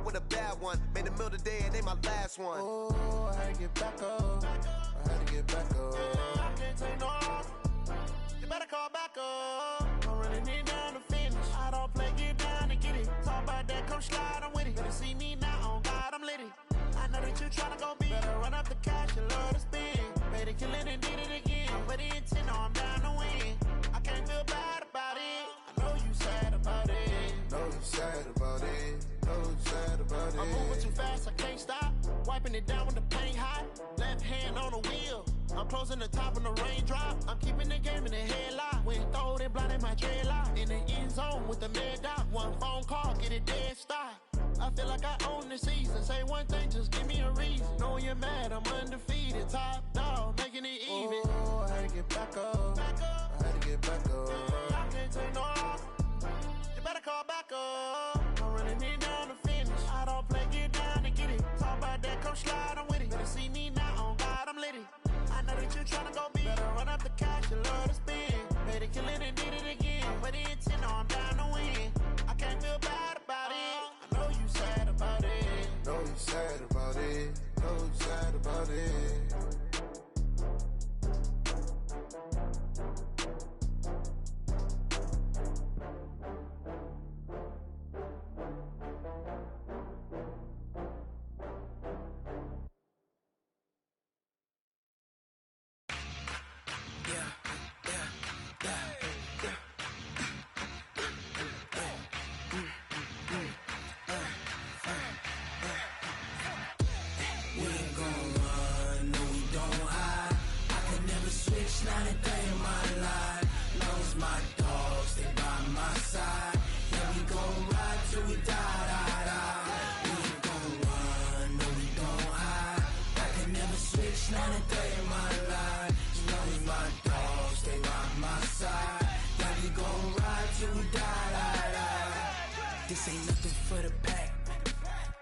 With a bad one. Made a meal today and they my last one. Oh, I had to get back up. I had to get back up. I can't take no off. You better call back up. I'm running it down to finish. I don't play, get down and get it. Talk about that, come slide, I'm with it. Better see me now, on God, I'm lit it. I know that you tryna go big. Better run up the cash and love to spend. Made it, kill it and did it again. But the intent, no, I'm down to win. I can't feel bad about it. I know you sad about it. Know you sad about it. Know you sad about it. I'm moving too fast, I can't stop. Wiping it down when the paint hot. Left hand on the wheel. I'm closing the top when the raindrop. I'm keeping the game in the headlock. When throwed and blinded my dreadlock. In the end zone with the mad dot. One phone call, get it dead stop. I feel like I own the season. Say one thing, just give me a reason. Know you're mad, I'm undefeated. Top dog, making it even. Oh, I had to get back up. I had to get back up. I can't take no off. You better call back up. I'm running it down to finish. I don't play, get down and get it. Talk about that, come slide, I'm with it. Better see me now, on God, I'm lit it. I know that you tryna go big. Better run up the cash and love to spend. Made it, kill it and did it again. But the intent, no, I'm down to win. I can't feel bad about it. I know you sad about it. Know you sad about it. Know you sad about it. This ain't nothing for the pack.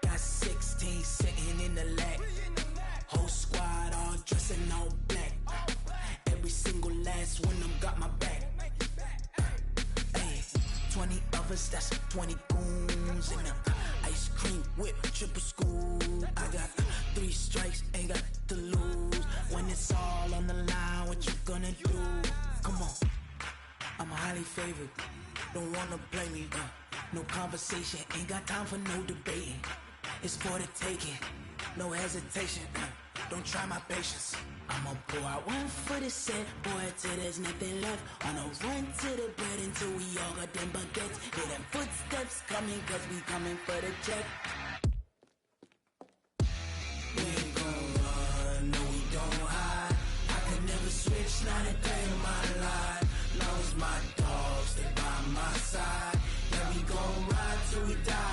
Got 16 sitting in the lap. Whole squad all dressing all black. Every single last one of them got my back. Hey, 20 of us, that's 20 goons in them. Ice cream whip, triple school. I got 3 strikes, ain't got to lose. When it's all on the line, what you gonna do? Come on, I'm highly favored. Don't wanna blame me, no conversation, ain't got time for no debating. It's for the taking, no hesitation. Don't try my patience. I'ma pour out one for the set, boy, till there's nothing left. On a run to the bed until we all got them baguettes. Hear them footsteps coming, cause we coming for the check. We ain't gon' run, no we don't hide. I could never switch, not a day in my life. Long as my dogs, they by my side. Yeah, we gon' ride till we die.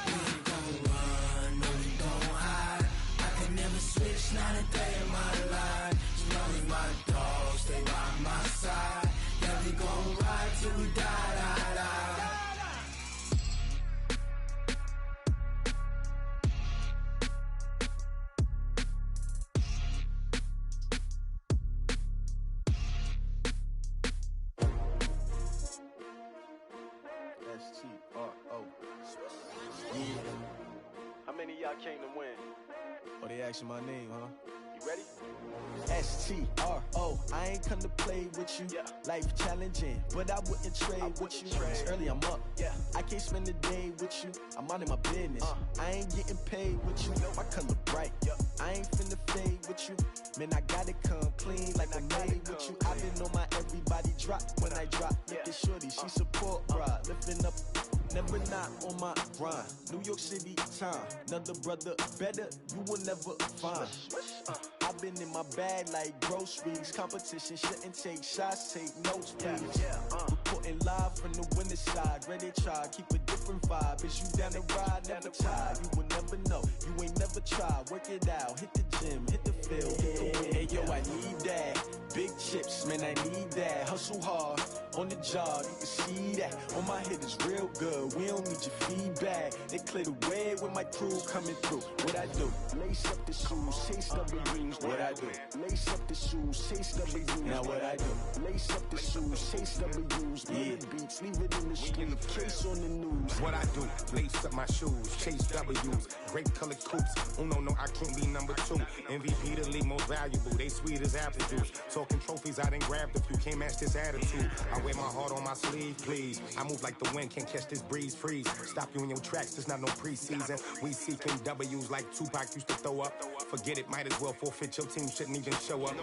We ain't gon' run, no we don't hide. I could never switch, not a day in my life. As long as my dogs, they by my side. Yeah, we gon' ride till we die. S-T-R-O. Yeah. How many of y'all came to win? Oh, they asking my name, huh? You ready? S-T-R-O. I ain't come to play with you. Yeah. Life challenging, but I wouldn't trade with you. It's early, I'm up. Yeah. I can't spend the day with you. I'm minding my business. I ain't getting paid with you. My color bright. I ain't finna fade with you. Man, I gotta come clean like I made with you. I been on my everybody drop when I drop. Look at shorty, she support bra. Lifting up, never not on my grind. New York City time. Another brother better, you will never find. I've been in my bag like groceries. Competition shouldn't take shots, take notes, please. Reporting live from the winter side. Ready to try, keep a different vibe. Is you down the ride, never tired. You will never know, you ain't never tried. Work it out, hit the gym, hit the field, hit the wind. Hey yo, I need that. Big chips, man, I need that. Hustle hard, on the job, you can see that. On my head is real good, we don't need your feedback. They clear the way with my crew coming through. What I do? Lace up the shoes, chase W's. What I do? Lace up the shoes, chase W's. Now what I do? Lace up the shoes, chase W's. Yeah, beats, leave it in the street, case on the news. What I do? Lace up my shoes, chase W's. Great colored coops. Oh no, I can't be number 2. MVP the league most valuable. They sweet as apple juice. Talking trophies, I done grabbed a few. Can't match this attitude. I wear my heart on my sleeve, please. I move like the wind, can't catch this breeze. Freeze. Stop you in your tracks. There's not no preseason. We seeking W's like Tupac used to throw up. Forget it, might as well forfeit. Your team shouldn't even show up.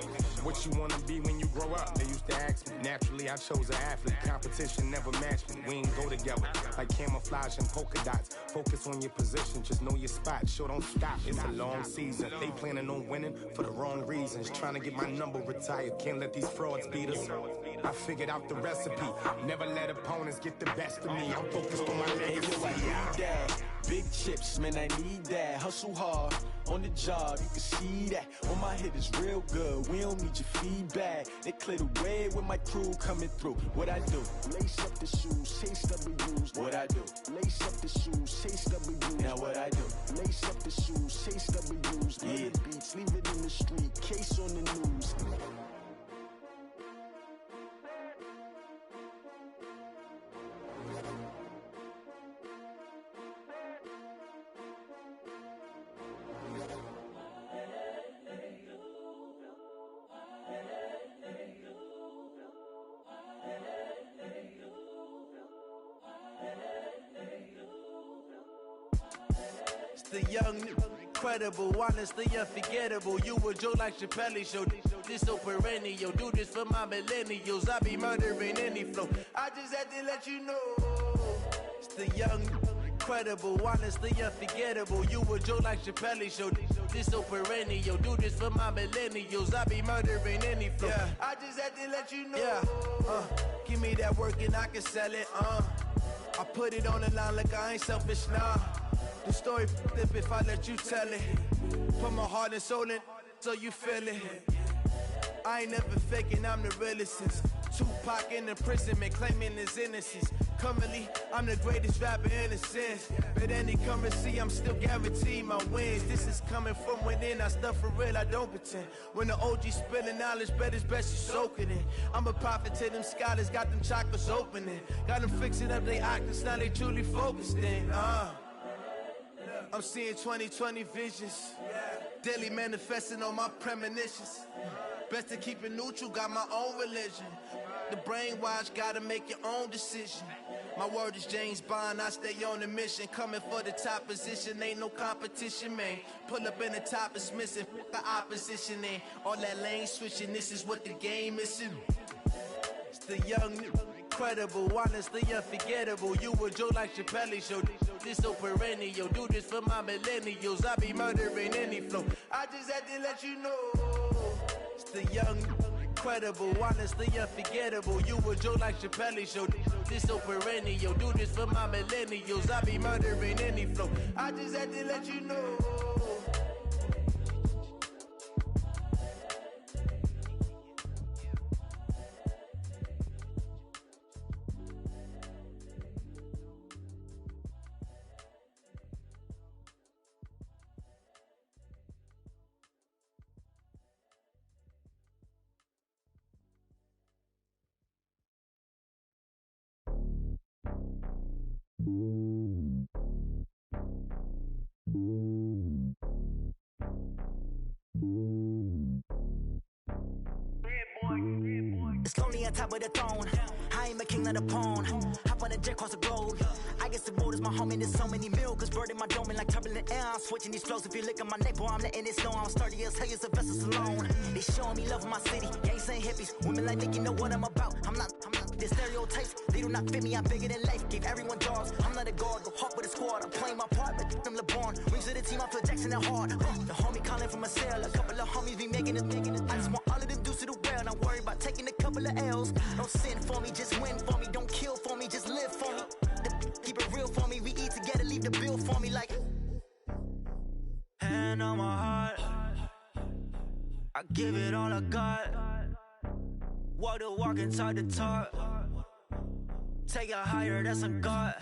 What you wanna be when you grow up? They used to ask me. Naturally, I chose an athlete. Competition never matched me. We ain't go together like camouflage and polka dots. Focus on your position, just know your spot. Sure, don't stop. It's a long season. They planning on winning for the wrong reasons. Trying to get my number retired. Can't let these frauds beat us. I figured out the recipe. Never let opponents get the best of me. I'm focused on my legacy. I need that. Big chips, man, I need that. Hustle hard, on the job, you can see that. On my head is real good, we don't need your feedback. They clear the way with my crew coming through. What I do? Lace up the shoes, chase W's. What I do? Lace up the shoes, chase W's. Now what I do? Lace up the shoes, chase W's. Yeah, beats, leave it in the street, case on the news. The young, incredible, honestly unforgettable. You a Joe like Chappelle show. This so perennial. Do this for my millennials. I be murdering any flow. I just had to let you know. It's the young, incredible, honestly unforgettable. You a Joe like Chappelle show. This so perennial. Do this for my millennials. I be murdering any flow. Yeah. I just had to let you know. Yeah. Give me that work and I can sell it. I put it on the line like I ain't selfish, nah. The story flip if I let you tell it. Put my heart and soul in so you feel it. I ain't never faking, I'm the realest since Tupac in imprisonment, claiming his innocence. Currently, I'm the greatest rapper in a sense. But any currency, I'm still guaranteed my wins. This is coming from within, I stuff for real, I don't pretend. When the OG spilling knowledge, bet it's best you soak it in. I'm a prophet to them scholars, got them chakras opening. Got them fixing up they octaves, now they truly focused in. I'm seeing 2020 visions. Daily manifesting on my premonitions. Best to keep it neutral, got my own religion. The brainwash, gotta make your own decision. My word is James Bond, I stay on the mission. Coming for the top position, ain't no competition, man. Pull up in the top, it's missing, the opposition ain't. All that lane switching, this is what the game is. It's the young, incredible, honestly unforgettable. You a Joe like Chappelle show. This so perennial. Do this for my millennials. I be murdering any flow. I just had to let you know. It's the young, incredible, honestly unforgettable. You a Joe like Chappelle show. This so perennial. Do this for my millennials. I be murdering any flow. I just had to let you know. It's lonely on top of the throne. I ain't a king, not a pawn. Hop on a jet across the globe. I guess the road is my home and there's so many milkers birding my dome and like turbulent air. I'm switching these flows. If you look at my neck, boy, I'm letting it snow. I'm sturdy as hell, a vessel alone. They showing me love in my city. Gangs ain't hippies. Women like me, you know what I'm about. I'm not the stereotypes. They do not fit me. I'm bigger than life. Gave everyone dogs. I'm not a guard. Go hawk with a squad. I'm playing my part, but them LeBron. Rings to the team. I feel Jackson at hard. The homie calling from a cell. A couple of homies be making it. I just want all of them dudes to the well. Not worry about taking a couple of L's. Don't sin for me, just win for me. Don't kill for me, just live for me. Keep it real for me. We eat together, leave the bill for me like. Hand on my heart, I give it all I got. Walk the walk inside the talk. Take it higher, that's a God.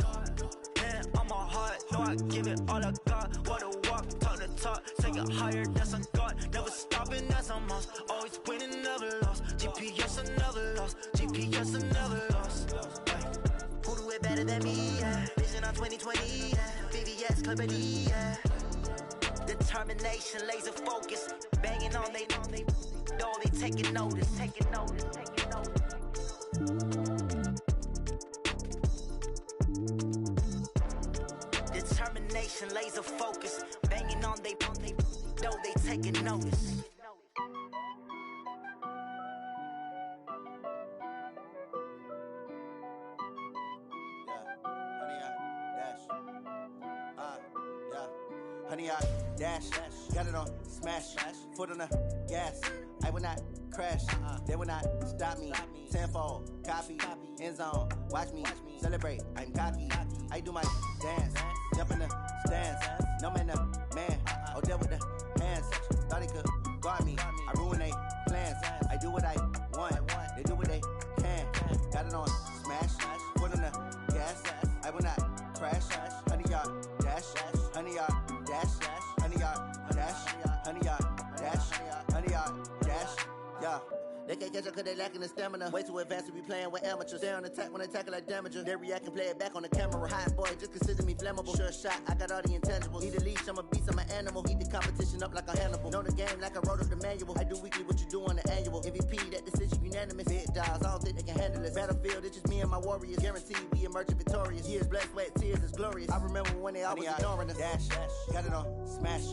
Hand on my heart, no, I give it all I got. Walk the walk, talk the talk. Take it higher, that's a God. Never stopping, that's a must. Always winning, never lost. GPS, I never lost. GPS, I never lost. Who do it better than me? Yeah. Vision on 2020. Yeah. VVS, Clippity. Yeah. Determination, laser focus. Banging on they know they taking notice. Taking notice. Taking notice. Determination, laser focus. Banging on they know they taking notice. Honey, I dash, got it on smash, foot on the gas. I will not crash, they will not stop me. Tenfold, copy, end zone, watch me celebrate. I'm cocky, I do my dance, jump in the stands. No man, the man, oh, deal with the hands. Thought he could guard me, I ruin they plans. I do what I want, they do what they can. Got it on smash, foot on the gas. I will not crash, honey, y'all dash, honey, y'all dash, honey, y'all dash, honey, y'all dash, honey, y'all dash, yeah. They can't catch up cause they lacking the stamina. Way too advanced to be playing with amateurs. They on attack when they tackle like damager. They react and play it back on the camera. Hot boy, just consider me flammable. Sure shot, I got all the intangibles. Need a leash, I'm a beast, I'm an animal. Heat the competition up like a Hannibal. Know the game like I wrote up the manual. I do weekly what you do on the annual. MVP, that decision unanimous. Big dogs, I don't think they can handle it. Battlefield, it's just me and my warriors. Guaranteed we emerging victorious. Years, blood, sweat, tears, it's glorious. I remember when they always ignoring us. Dash, got it on smash,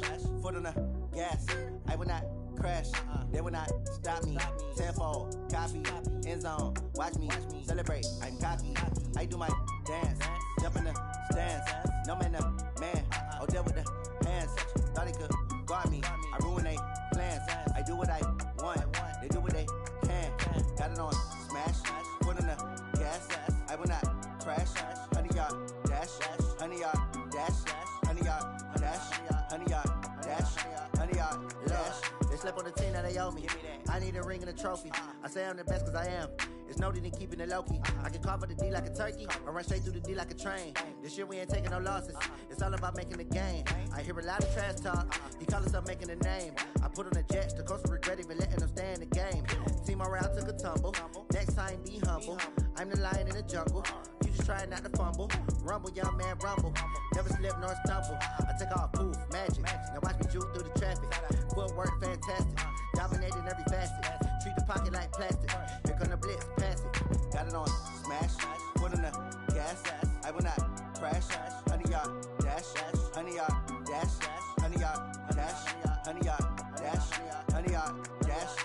foot on the gas. I will not crash, they will not stop me. Tenfold, copy, end zone, watch me celebrate. I'm cocky, I do my dance, jump in the stands. No man, the man, oh, deal with the hands. Thought he could guard me, I ruin they plans. I do what I want, they do what they can. Got it on smash, foot on the gas. I will not crash, honey, y'all dash, honey, y'all dash, honey, y'all dash, honey, y'all dash, honey, y'all dash. They slept on the team, now they owe me. I need a ring and a trophy. I say I'm the best cause I am. It's no need in keeping it low-key. I can carve up the D like a turkey, or run straight through the D like a train. This year we ain't taking no losses. It's all about making the game. I hear a lot of trash talk. He call himself making a name. I put on the Jets, the coach will regret even letting them stay in the game. Team around took a tumble. Next time be humble. I'm the lion in the jungle. You just try not to fumble. Rumble, young man, rumble. Never slip nor stumble. I take off, poof, magic. Now watch me juke through the traffic. Footwork fantastic. Dominating every facet. Treat the pocket like plastic. Here come the blitz, pass it. Got it on smash. Foot on the gas. I will not crash. Honey, y'all dash. Honey, y'all dash. Honey, y'all dash. Honey, y'all dash. Honey, y'all dash.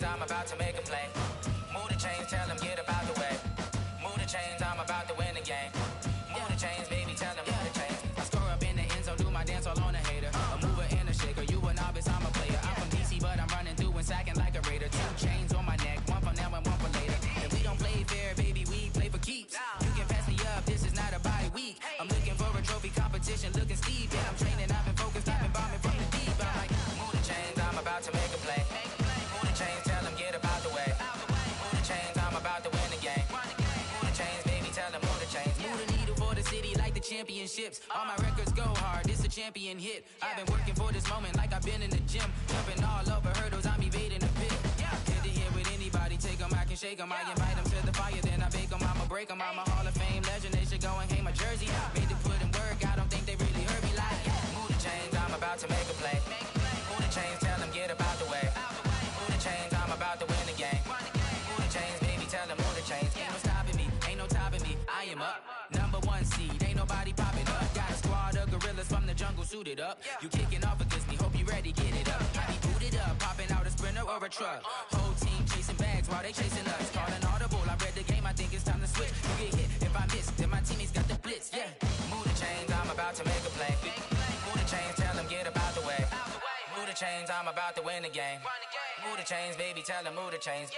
I'm about to make a play. Move the chains, tell them get about the way. Move the chains, I'm about to win the game. Move the chains, baby, tell them move the chains. I score up in the end zone, do my dance all on a hater. A mover and a shaker, you a novice, I'm a player. I'm from DC, but I'm running through and sacking like a raider. 2 chains on my neck, one for now and one for later. And we don't play fair, baby, we play for keeps. You can pass me up, this is not a bye week. I'm looking for a trophy competition, looking steep. Yeah, I'm training, I've been focused, I've been bombing from the deep. I'm like, move the chains, I'm about to make a play. Move the chains, tell them get about the way. Move the chains, I'm about to win the game. Move the chains, baby, tell them move the chains. Move the needle for the city like the championships. All my records go hard, this a champion hit. I've been working for this moment like I've been in the gym. Jumping all over hurdles, I'm evading the pit. Get to here with anybody, take them, I can shake them. I invite them to the fire, then I bake them, I'ma break them. I'm a Hall of Fame legend, they should go and hang my jersey. Made to put in work, I don't think they really heard me like. Move the chains, I'm about to make a play. Move the chains, tell them get about the way. Move the chains, I'm about to win the game. Move the chains, baby, tell them move the chains. Ain't no stopping me, ain't no topping me. I am up, #1 seed, ain't nobody popping up. Got a squad of gorillas from the jungle suited up. You kicking off against me, hope you ready, get it up. I be booted up, popping out a sprinter. Honda or a truck. Whole team chasing bags while they chasing us. Call an audible, I read the game, I think it's time to switch. You get hit if I miss, then my teammates got the blitz, yeah. Move the chains, I'm about to make a play. Move the chains, tell them get about the way. Move the chains, I'm about to win the game. Move the chains, baby, tell them move the chains.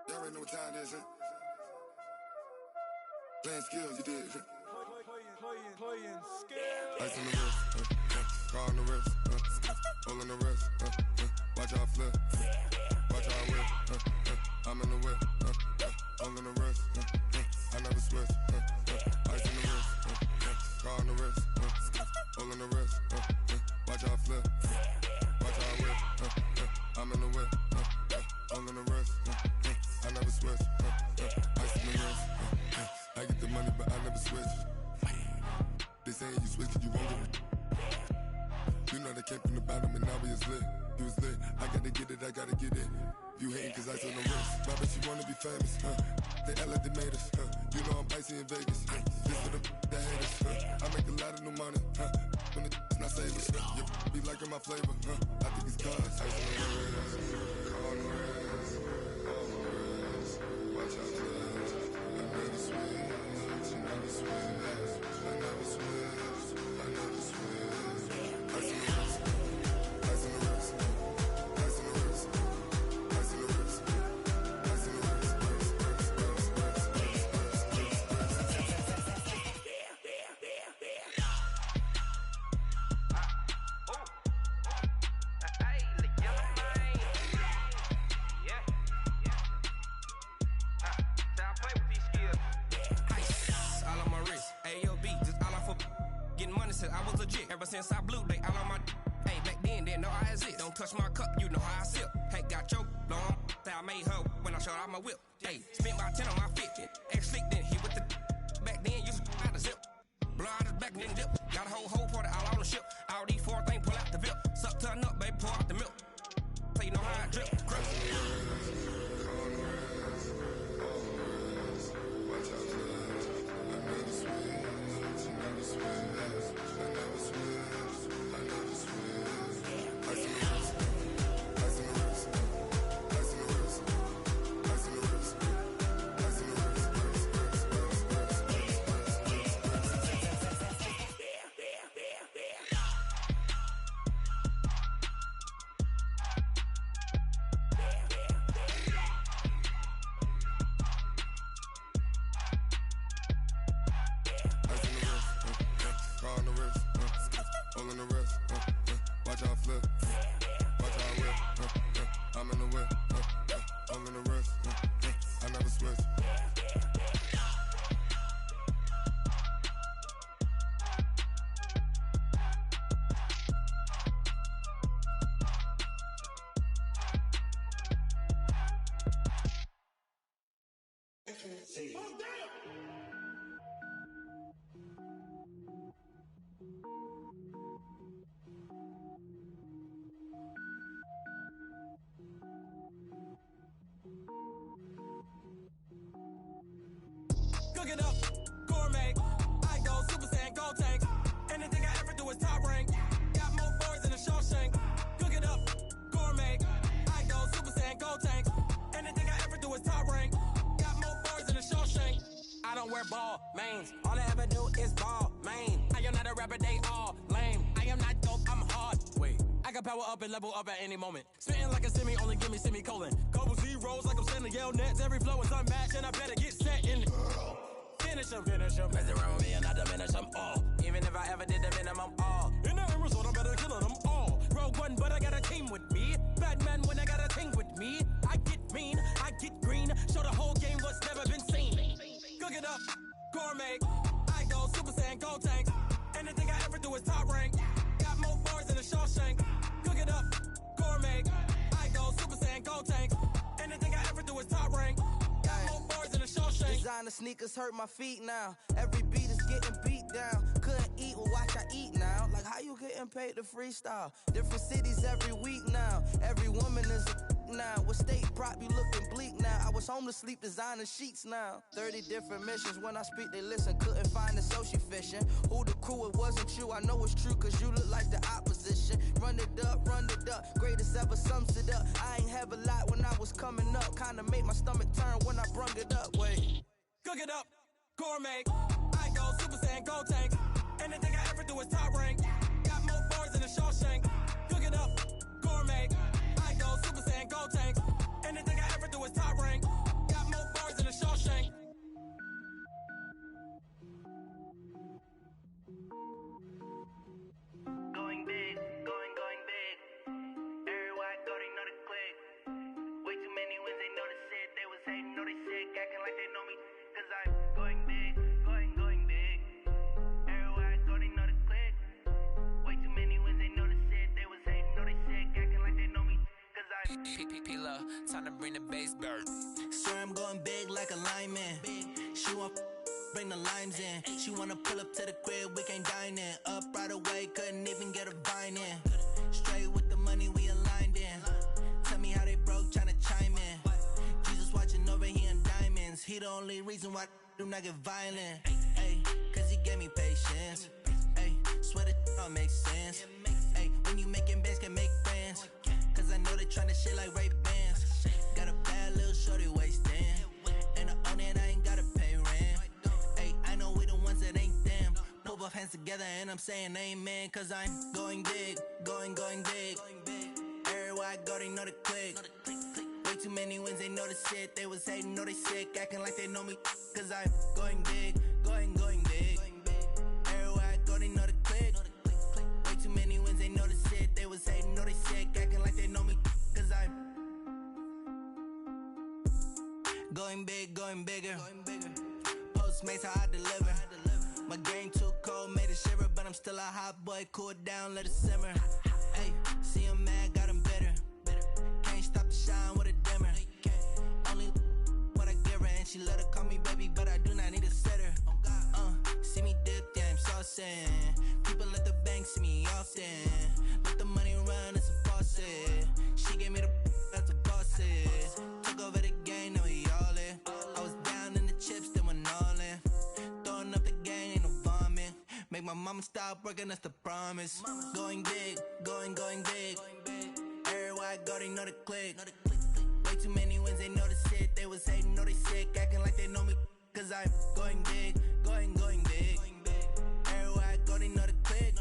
Y'all already know what time it is, huh? Playing skills, you did. Playing skills. Ice on the wrist, car on the wrist, hole in the wrist, watch out flip, watch out whip, I'm in the whip, hole in the wrist, I never switch, ice on the wrist, car on the wrist, hole in the wrist, watch out flip, watch out whip, I'm in the whip, hole in the wrist, I never switch, ice on the wrist, I get the money but I never switch. They saying you switch 'cause you won't get it. You know they came from the bottom and now we is lit. You was lit, I gotta get it, I gotta get it. You hating 'cause I on the wrist. My bitch, you wanna be famous, They act like they made us, You know I'm icy in Vegas, This for the that hate us, I make a lot of new money, When the not savers, You be liking my flavor, I think it's cause ice on the wrist, on the wrist, on the wrist. Watch out, cuz I never switch, I never switch. I never switch, I never switch. Ice on the wrist, ice on the wrist, ice on the wrist, ice on the wrist, ice on the wrist, I was legit ever since I blew they all on my hey back then didn't know I exist. Don't touch my cup, you know how I sip. Hey, got your long I made her when I showed out my whip. Hey, spent about 10 on my fit. Ex-slick then hit with the back then used to out the zip. Blow out his back and then dip. Got a whole party all on the ship. All these four things pull out the VIP. Suck to a nut, baby, pour out the milk. So you know how I drip. Watch out, I never switch, I never switch. Cook it up, gourmet. I go Super Saiyan, gold tank. Anything I ever do is top rank. Got more boys than a Shawshank. Cook it up, gourmet. I go Super Saiyan, gold tank. Anything I ever do is top rank. Got more boys than a Shawshank. I don't wear ball mains. All I ever do is ball main. I am not a rapper, they all lame. I am not dope, I'm hard. Wait, I can power up and level up at any moment. Spitting like a semi, only give me semicolon. Couple zeros like I'm sending yell nets. Every flow is unmatched and I better get set in it. Finish them. Mess around with me and I diminish them all. Even if I ever did the minimum all. In the end result, I'm better killing them all. Rogue One, but I got a team with me. Batman when I got a team with me. I get mean, I get green. Show the whole game what's never been seen. Cook it up, gourmet. I go Super Saiyan, gold tank. Anything I ever do is top rank. Got more boys than a Shawshank. Cook it up, gourmet. I go Super Saiyan, gold tank. Anything I ever do is top rank. Got more boys than a Shawshank. Designer sneakers hurt my feet now. Every beat is getting beat down. Couldn't eat, well watch I eat now. Like how you getting paid to freestyle? Different cities every week now. Every woman is a now. With state prop, you looking bleak now. I was home to sleep, designer sheets now. 30 different missions. When I speak, they listen. Couldn't find find the social fishing. Who the crew, it wasn't you. I know it's true, cause you look like the opposition. Run it up, greatest ever sums it up. I ain't have a lot when I was coming up. Kinda made my stomach turn when I brung it up. Wait. Cook it up, gourmet. I go Super Saiyan, gold tank. Anything I ever do is top rank. Got more bars than a Shawshank. Cook it up, gourmet. I go Super Saiyan, gold tank. Anything I ever do is top rank. Got more bars than a Shawshank. Going big, going big. Everywhere I go, they know the click. Way too many wins, they know the shit. They was hating, know they sick, acting like they know me. Cause I'm going big, going big. Everywhere I go, they know the click. Way too many wins, they know the shit. They was hating, know they sick, acting like they know me. Cause I'm P-P-P-Love, time to bring the bass bird. swear I'm going big like a lineman. She want bring the limes in. She wanna pull up to the crib, we can't dine in. Up right away, couldn't even get a vine in. Straight with the money we aligned in. Tell me how they broke, tryna chime in. Jesus watching over here in diamonds. He the only reason why I do not get violent. Ay, cause he gave me patience. Ay, swear that all makes sense. Ay, when you making bands, can make friends. Cause I know they tryna shit like Ray-Bans. Got a bad little shorty wasting. And I own it, I ain't gotta pay rent. Ay, I know we the ones that ain't them. Pull both hands together and I'm saying amen. Cause I'm going big, going big. Everywhere I go, they know the click. Way too many wins, they know the shit. They was hating, know they sick, acting like they know me. Cause I'm going big, going big. Everywhere I go, they know the click. Way too many wins, they know the shit. They was hating, know they sick, acting like they know me. Cause I'm going big, going bigger. Postmates, how I deliver. My game too cold, made it shiver. But I'm still a hot boy, cool it down, let it simmer. Hey, see him mad, got him bitter. Can't stop the shine with a dimmer. Only what I give her, and she let her call me baby, but I do not need a sitter. See me dip, yeah, I'm saucing. People at the bank see me often. Let the money run, it's a faucet. She gave me the that's a boss is. Took over the game, now we all in. I was down in the chips, then went all in. Throwing up the gang, ain't no vomit. Make my mama stop working, that's the promise. Going big, going big. Everywhere I go, they know the click. Way too many wins, they know the shit. They was hating, know they sick, acting like they know me. Cause I'm going big, going big. Everywhere I go, they know the click.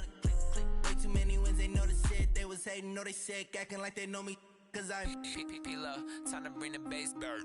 Way too many wins, they know the shit. They was hating, know they sick, acting like they know me. Cause I'm P-P-P-Love, time to bring the bass bird.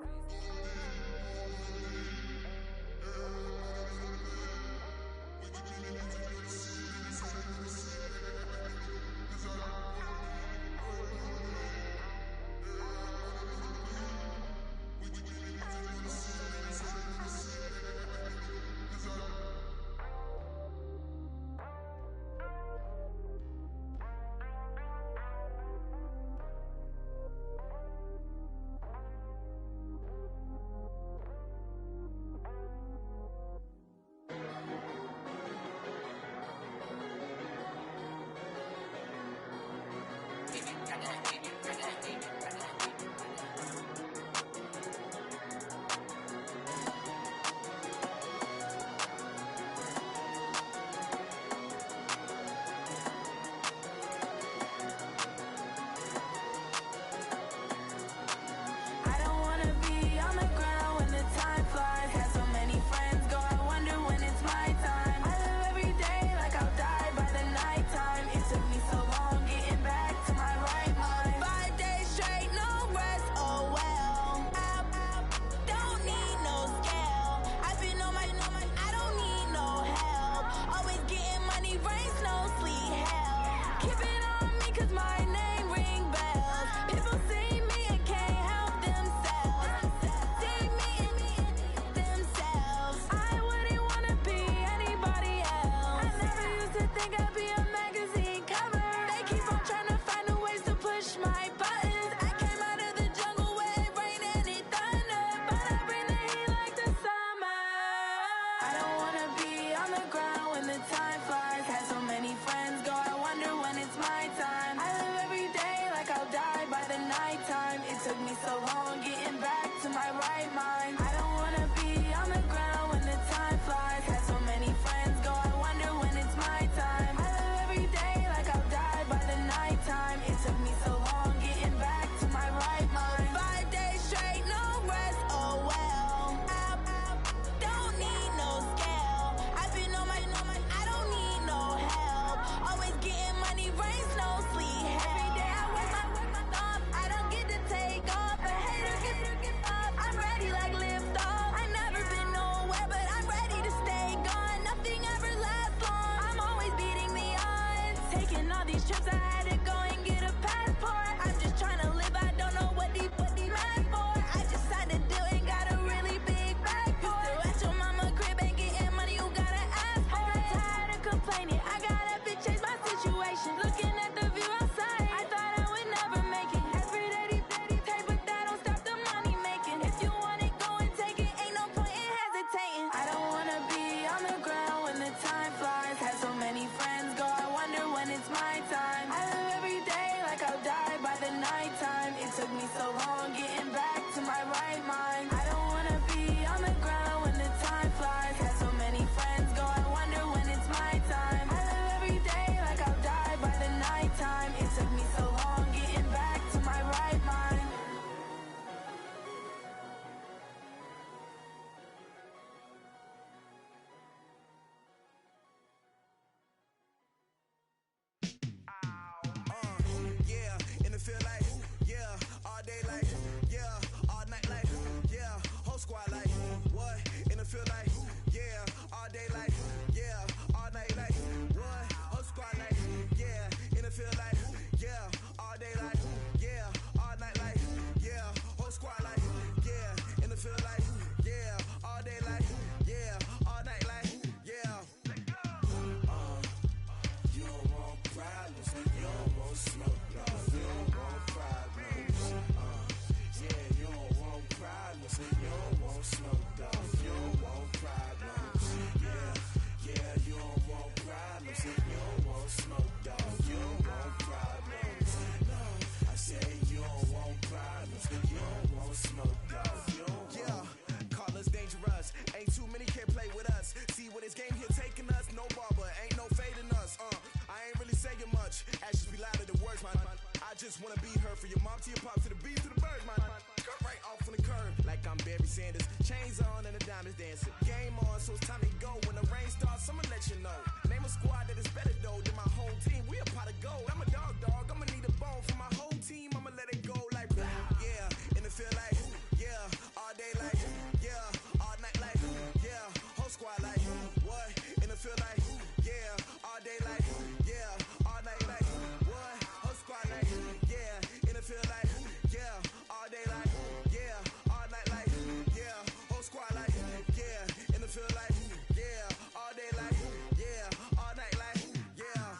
squad like, what? In the field like, yeah. All day like, yeah. All night like, what? Whole squad like, yeah. In the field like, yeah. All day like, yeah. All night like, yeah. Whole squad like, yeah. In the field like, yeah. All day like, yeah. All night like, yeah. You don't want problems, you don't want smoke, no. You don't want problems, yeah. You don't want problems, you don't want smoke, dog. You don't want problems, yeah. You don't want problems, you don't want smoke, dog. You don't want problems, no. I say you don't want problems, you don't want smoke, dog. You don't Yeah, call us dangerous. Ain't too many can play with us. See what this game here taking us. No barber, ain't no fading us. I ain't really saying much. Actions be louder than words, man. I just wanna be heard. For your mom to your pop to the beat to the bird, man. Cut right off on the curb like I'm Barry Sanders. Chains on and the diamonds dancing. Game on, so it's time to go. When the rain starts, I'ma let you know. Name a squad that is better though than my whole team. We a pot of gold. I'm a dog. I'ma need a bone for my whole team. I'ma let it go like, yeah. In the field like, yeah. All day like, yeah. All night like, yeah. Whole squad like, what? In the field like, yeah. All day like, yeah. All night like, what? Whole squad like, yeah. In the field like, yeah. All day like, yeah. All night like, yeah. Whole squad like, yeah. In the field like, yeah. All day like, yeah. All night like, yeah.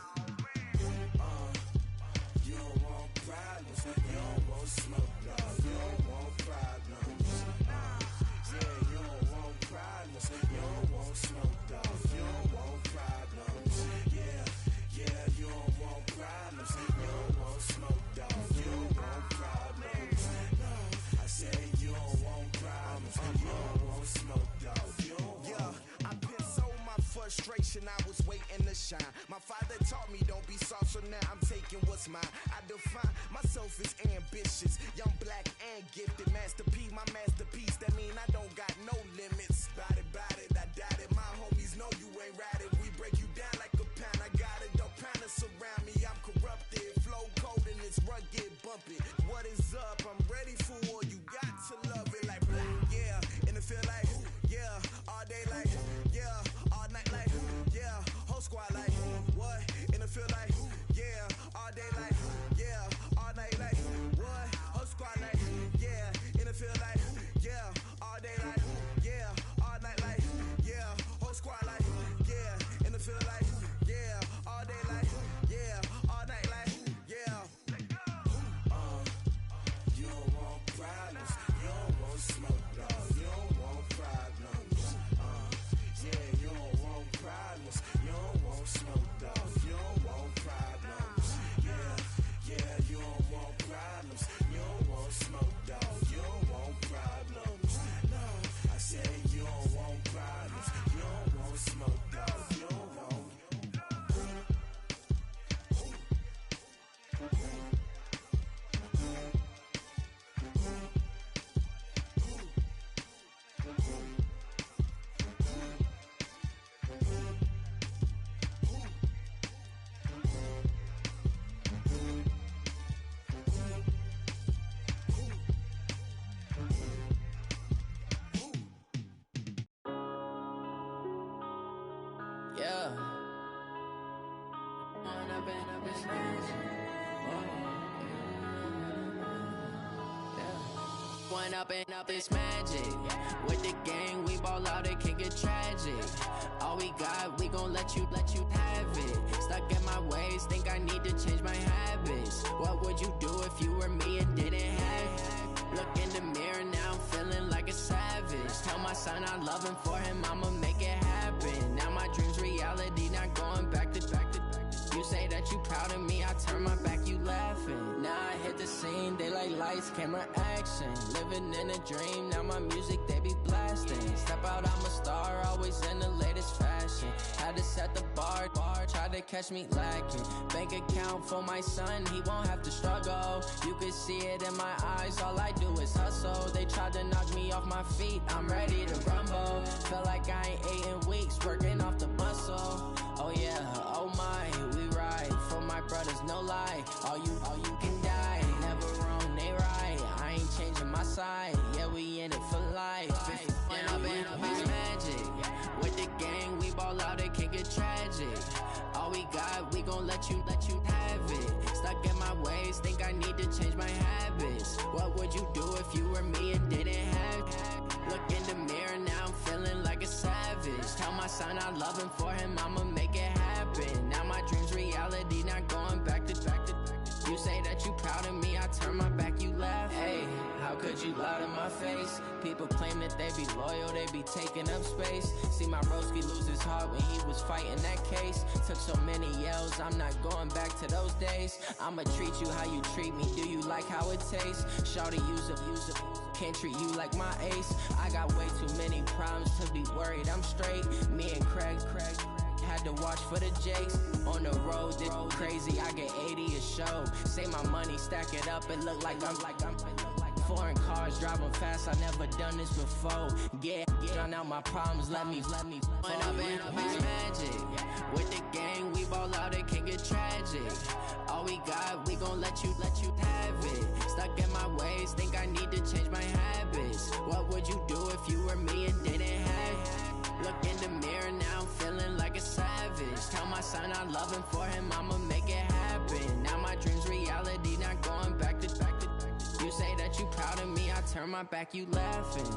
You don't want problems, you don't want smoke, dog. You don't want problems, yeah. You don't want problems, you don't want smoke, dog. You don't want problems, yeah. You don't want problems, you don't want smoke, dog. You don't want problems, no. I say you don't want problems, you don't want smoke, dog. You don't want. Yeah, I put so my frustration, I was waiting to shine. My father taught me don't be soft, so now I'm taking what's mine. I define myself as ambitious, young, black, and gifted. Master P, my masterpiece, that mean I don't got no limits. Bout it, I doubt it. My homies know you ain't ratted. We break you down like a pound. I got it, don't pound us around me. I'm corrupted, flow cold and it's rugged, bumpy. What is up? I'm ready for war. You got to love it like, yeah. In the field like, yeah. All day like, yeah. All night like, yeah. Whole squad like, what? In the field like, yeah. All day like, yeah. All night like, what? Whole squad like, yeah. In the field like, yeah. All day like, yeah. All night like, yeah. Whole squad like, yeah. In the field like, yeah. All day like, yeah. All night like, yeah. You don't want problems, you don't want smoke, dog. You don't want problems, yeah. You don't want problems, you don't want smoke, dog. You don't want problems, yeah. You don't want problems, you don't want smoke, dog. You don't want problems, no. I say you don't want problems, you don't want smoke, dog. You don't want. Yeah. One up and up is magic. With the gang, we ball out, it can get tragic. All we got, we gon' let you have it. Stuck in my ways, think I need to change my habits. What would you do if you were me and didn't have it? Look in the mirror, now I'm feeling like a savage. Tell my son I love him, for him I'ma make it happen. Now my dream's reality, not going back to. You say that you proud of me, I turn my back, you laughing. Now I hit the scene, they like lights, camera, action. Living in a dream, now my music, they be blasting. Step out, I'm a star, always in the latest fashion. Had to set the bar, try to catch me lacking. Bank account for my son, he won't have to struggle. You can see it in my eyes, all I do is hustle. They tried to knock me off my feet, I'm ready to rumble. Feel like I ain't ate in weeks, working off the muscle. Oh yeah, oh my, we ride for my brothers, no lie. All you can die, never wrong, they right. I ain't changing my side, yeah, we in it for life. Been gon' let you have it. Stuck in my ways, think I need to change my habits. What would you do if you were me and didn't have it? Look in the mirror, now I'm feeling like a savage. Tell my son I love him, for him I'ma make it happen. Now my dream's reality, not going back to. You say that you proud of me, I turn my back, you laugh. Hey, how could you lie to my face? People claim that they be loyal, they be taking up space. See my broski lose his heart when he was fighting that case. Took so many yells, I'm not going back to those days. I'ma treat you how you treat me, do you like how it tastes? Shawty, use it, can't treat you like my ace. I got way too many problems to be worried, I'm straight. Me and Craig had to watch for the Jakes. On the road, this crazy, I get 80 a show. Say my money, stack it up, it look like I'm foreign cars, driving fast, I never done this before. Drown out my problems, let me When up in a bitch magic. With the gang, we ball out, it can get tragic. All we got, we gon' let you have it. Stuck in my ways, think I need to change my habits. What would you do if you were me and didn't have it? Look in the mirror, now I'm feeling like a savage. Tell my son I love him, for him I'ma make it happen. Now my dream's reality, not going back to. You say that you proud of me, I turn my back, you laughing.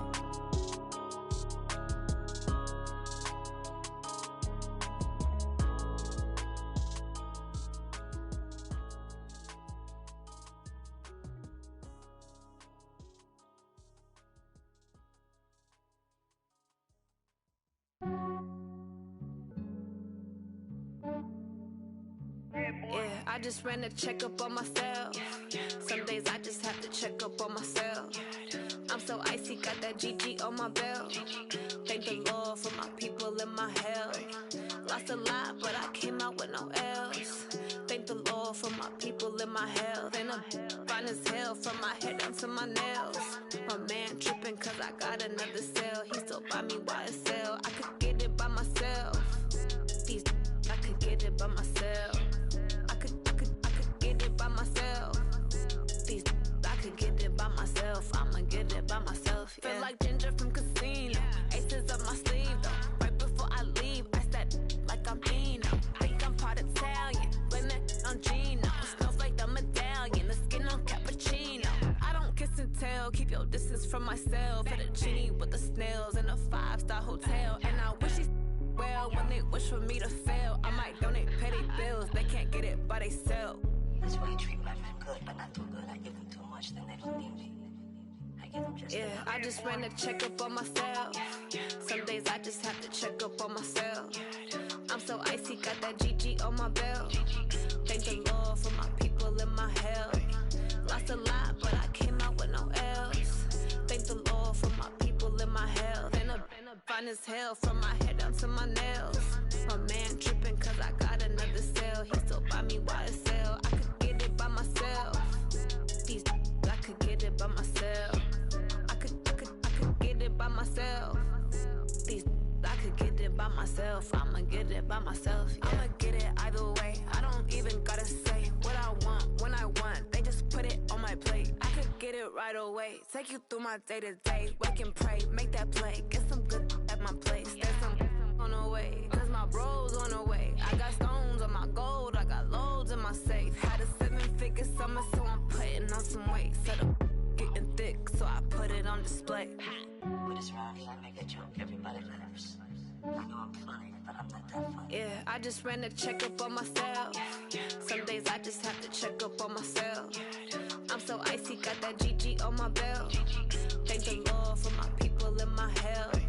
Yeah, I just ran a checkup on myself. Some days I just have to check up on myself. I'm so icy, got that GG on my belt. Thank the Lord for my people in my health. Lost a lot, but I came out with no L's. Thank the Lord for my people in my health. And I'm fine as hell from my head down to my nails. My man tripping cause I got another cell. He still buy me YSL. I could get it by myself. These I could get it by myself. I could get it by myself. These I could get it by myself. I'ma get it by myself. Yeah. Feel like Ginger from Casino. Aces up my sleeve though. Right before I leave, I said like I'm Dino. Think I'm part Italian. Blame it on Gino. Smells like the medallion. The skin on cappuccino. I don't kiss and tell. Keep your distance from myself. Hit a genie with the snails in a 5-star hotel. And I wish he's well when they wish for me to fail. I might donate petty bills. They can't get it by they sell. That's why you treat my friend good, but not too good. I give them too much, then they don't need me. I give them just enough. I just ran a checkup on myself. Some days I just have to check up on myself. I'm so icy, got that GG on my belt. Thank the Lord for my people in my health. Lost a lot, but I came out with no L's. Thank the Lord for my people in my health. And I'm fine as hell from my head down to my nails. My man tripping cause I got another cell. He still buy me YSL. I could get it by myself. These I could get it by myself. I could get it by myself. These I could get it by myself. I'ma get it by myself. Yeah. I'ma get it either way. I don't even gotta say what I want when I want. They just put it on my plate. I could get it right away. Take you through my day to day. Wake and pray, make that play. Get some good at my place. There's some on the way. Cause my bros on the way. I got stones on my gold. I got loads in my safe. Had a 7-figure summer, so I'm putting on some weight. Set up getting thick, so I put it on display. But it's around here, I make a joke, everybody laughs. I know I'm funny, but I'm not that funny. Yeah, I just ran a checkup on myself. Some days I just have to check up on myself. I'm so icy, got that GG on my belt. Thank the Lord for my people in my health.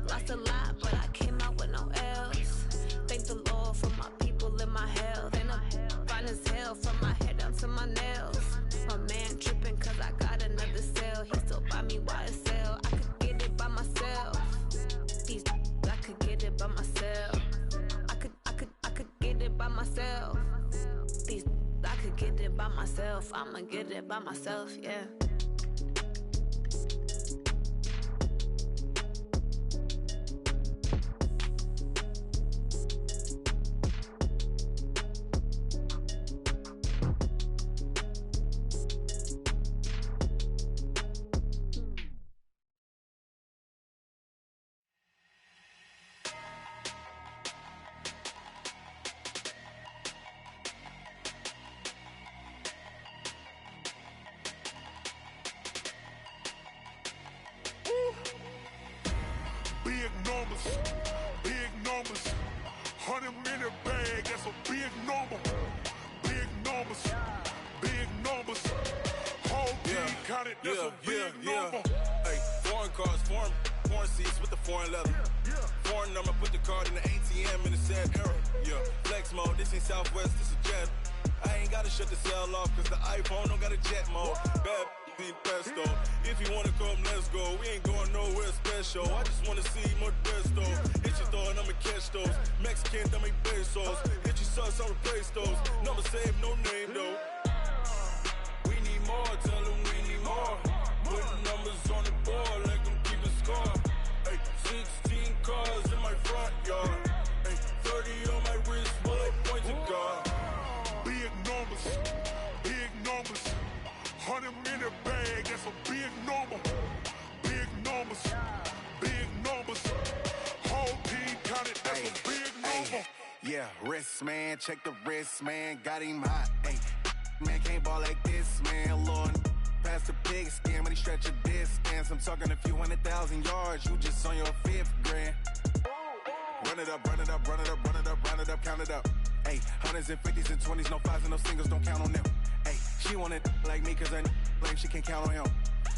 Lost a lot, but I came out with no L's. Thank the Lord for my people in my health. And I'm fine as hell from my head down to my nails. My man tripping cause I got another cell. He still buy me YSL. I could get it by myself. These I could get it by myself. I could get it by myself. These I could get it by myself. I'ma get it by myself, yeah. counted, that's a big number. Hey, foreign cars, foreign seats with the foreign leather. Foreign number, put the card in the ATM in the sad era. Flex mode, this ain't Southwest, this is jet. I ain't gotta shut the cell off, cause the iPhone don't got a jet mode. Bad being pesto. If you wanna come, let's go. We ain't going nowhere special. I just wanna see Modesto. Hit your thought, I'ma catch those. Mexican, I make pesos. Hit your sus, I'll replace those. Number saved, no name though. We need more, tell them we need more. Putting numbers on the board, like them keep a score. Hey, 16 cars in my front yard. Hey, 30 on my wrist, bullet point to God. Big numbers, big numbers. 100-minute bag, that's a big number. Big numbers, big numbers. Whole team counted, that's a big number. Yeah, wrist man, check the wrist man, got him hot. Ay, man can't ball like this, man. Lord, past the pig skin when he stretch a distance. I'm talking a few 100,000 yards, you just on your 5th grand. Run it up, run it up, run it up, run it up, run it up, count it up. Ay, 100s and 50s and 20s, no 5s and no singles, don't count on them. Ay, she want it like me, cause her blame, she can't count on him.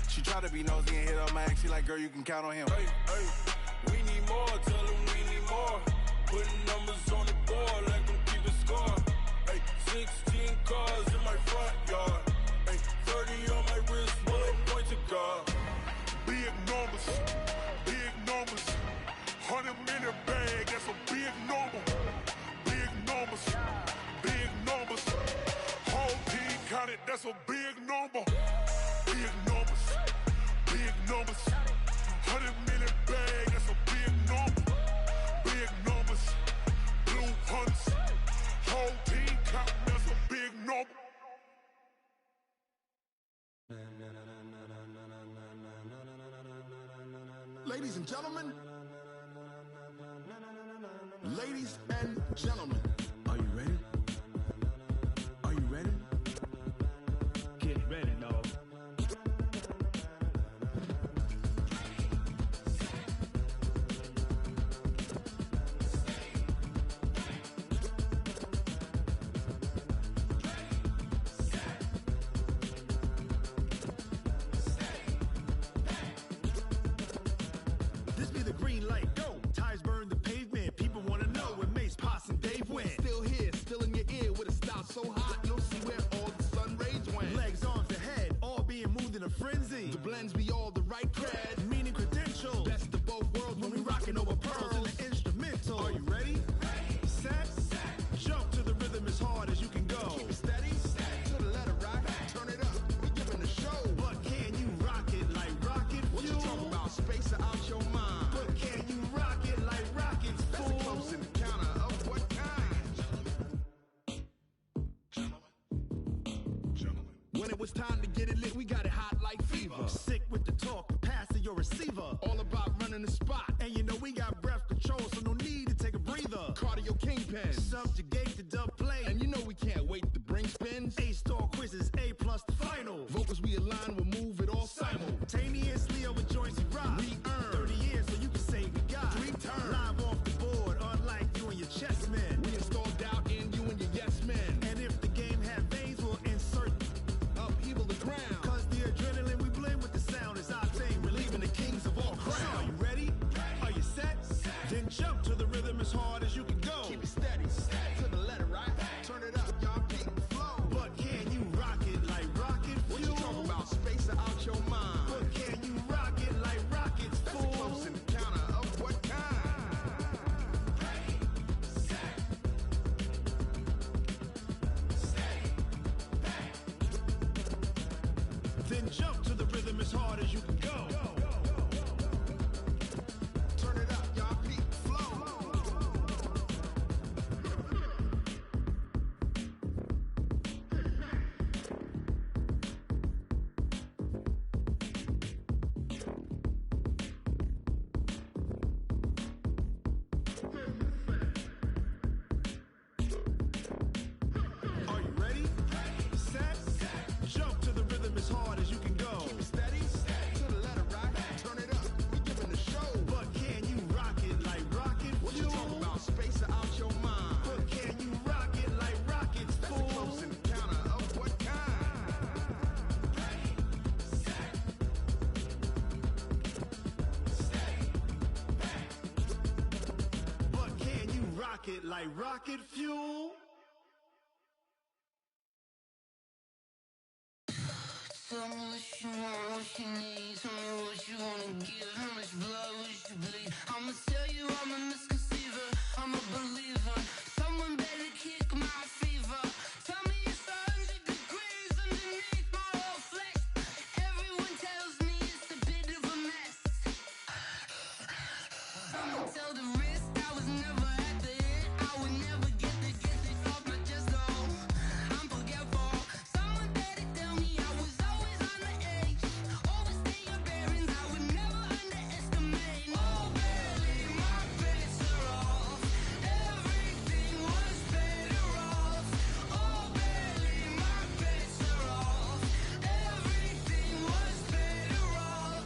She try to be nosy and hit up my ex, she like, girl, you can count on him. Hey, hey, we need more, tell them we need more. Putting numbers on the board, like them keep a score. Hey, 16 cars in my front yard. Hey, 30 on my wrist, bullet point to God. Big numbers, big numbers. 100-minute bag, that's a big number. Big numbers, big numbers. Whole team counted, that's a big number. Big numbers, big numbers. 100-minute bag, that's a big number. Big numbers, blue hunts. Whole team counting, that's a big number. Ladies and gentlemen, ladies and gentlemen, are you ready? Are you ready? Get ready, dog. This be the green light, go! Tires burn the pavement, people wanna know where Mace, Posse, and Dave went. Still here, still in your ear, with a style so hot, you'll see where all the sun rays went. Legs, arms, and head, all being moved in a frenzy. The blends be all the right cred, meaning credentials. Best of both worlds when we rockin' over pearls in the instrumental. Are you ready? Set, jump to the rhythm as hard as you can go. Keep it steady, to the letter right, turn it up, we giving the show. But can you rock it like rocket fuel? What you talking about, space out your mind? But can you rock it like rockets, fool? That's a close encounter of what kind? When it was time to get it lit, we got it hot like fever. Sick with the talk, pass to your receiver. All about running the spot, and you know we got breath control, so no need to take a breather. Cardio kingpin, subjugate the dub play, and you know we can't wait to bring spins. A-star quizzes, A+ the final. Vocals we align, we'll move it all simultaneously over joints we rock. We earn 30 years, so you can say we got 3 turns. Live off the board, unlike you and your chess men. We install doubt in you and your yes men. And if the game had veins, we'll insert upheaval the ground. Cause the adrenaline we blend with the sound is our thing, relieving the kings of all crowns. So are you ready? Are you set? Then jump to the rhythm as hard as you can go. Keep it steady, to the letter right. Turn it up, y'all keep the flow. But can you rock it like rocket fuel? What you talking about, space out your mind? But can you rock it like rockets, fool? That's a close encounter of what kind? Then jump to the rhythm as hard as you can go. Turn it up, y'all keep the flow. Are you ready? Set, jump to the rhythm as hard as you can go. Keep it steady, to the pocket like rocket fuel. Tell me what you want, what you need. Tell me what you wanna give. How much blood would you bleed? I'ma tell you I'm a misconceiver. I'm a believer. Someone better kick my fever. Tell me it's 100 degrees underneath my whole flesh. Everyone tells me it's a bit of a mess. Someone tell the wrist I was never at the hit. I would never get the off my chest though. I'm forgetful. Someone better tell me I was always on the edge. Overstay your bearings, I would never underestimate. Oh baby, my bets are off. Everything was better off. Oh baby, my bets are off. Everything was better off.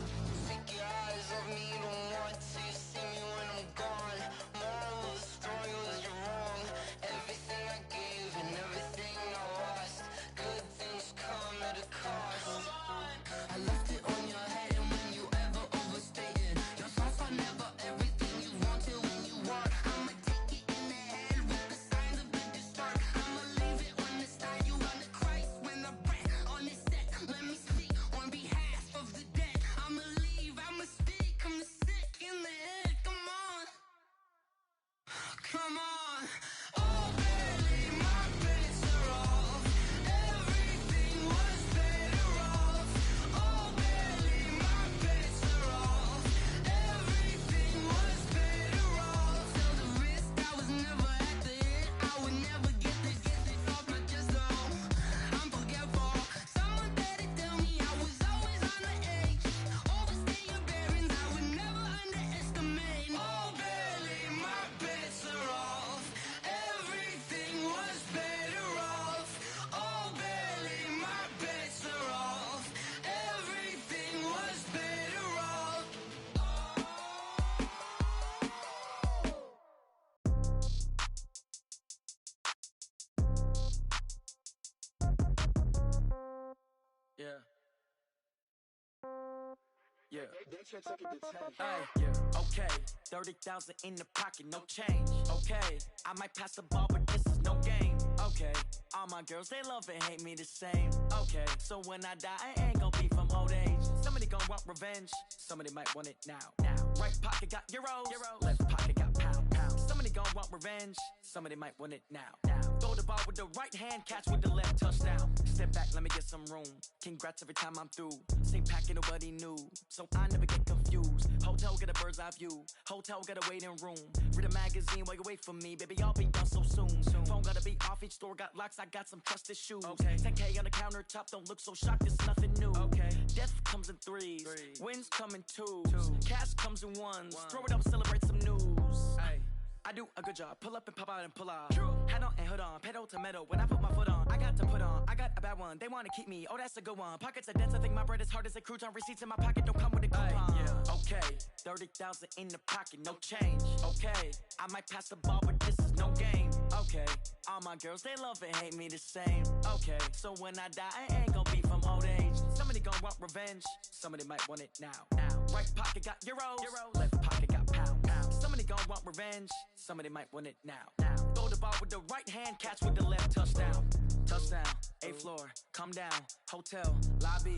Take your eyes off me, don't want to see me when I'm gone. Moral of the story was you're wrong. Everything I gave and everything I lost. Good things come at a cost. I left it on your head, and when you ever overstated, your thoughts are never everything you wanted when you want. I'ma take it in the head with the signs of the distort. I'ma leave it on the side. You on the Christ when I breath on this set. Let me speak on behalf of the dead. I'ma leave, I'ma speak. I'm sick in the head. Come on, come on. Oh baby, my bets are off. Everything was better off. Oh baby, my bets are off. Everything was better off. Tell the wrist I was never at the hit. I would never get this off my chest though. I'm forgetful. Someone better tell me I was always on the edge. Overstay your bearings, I would never underestimate. Oh baby, my bets are off. Everything was better off. Oh baby, my bets are off. Everything was better off. Yeah. Yeah. That's your ticket to 10. Hey, yeah, okay. 30,000 in the pocket, no change. Okay, I might pass the ball, but this is no game. Okay, all my girls, they love and hate me the same. Okay, so when I die, I ain't gon' be from old age. Somebody gon' want revenge, somebody might want it now. Right pocket got euros, left pocket got pound. Somebody gon' want revenge, somebody might want it now. Throw the ball with the right hand, catch with the left, touchdown. Step back, let me get some room. Congrats every time I'm through. Same packet, nobody knew, so I never get confused. Hotel get a bird's eye view. Hotel got a waiting room. Read a magazine while you wait for me, baby. I'll be done so soon. Phone gotta be off. Each store got locks. I got some trusted shoes. 10K on the countertop. Don't look so shocked. It's nothing new. Death comes in threes. Wins come in twos. Cash comes in ones. Throw it up, celebrate some news. I do a good job. Pull up and pop out and pull out. Hat on and hood on. Pedal to metal. When I put my foot on, I got to put on. I got a bad one. They want to keep me. Oh, that's a good one. Pockets are dense. I think my bread is hard as a crouton. Receipts in my pocket don't come with a coupon. Okay, 30,000 in the pocket, no change. Okay, I might pass the ball, but this is no game. Okay, all my girls, they love and hate me the same. Okay, so when I die, I ain't gon' be from old age. Somebody gon' want revenge. Somebody might want it now. Right pocket got euros. Left pocket got pound. Somebody gon' want revenge. Somebody might want it now. Throw the ball with the right hand, catch with the left, touchdown. Touchdown, 8th floor, come down. Hotel, lobby.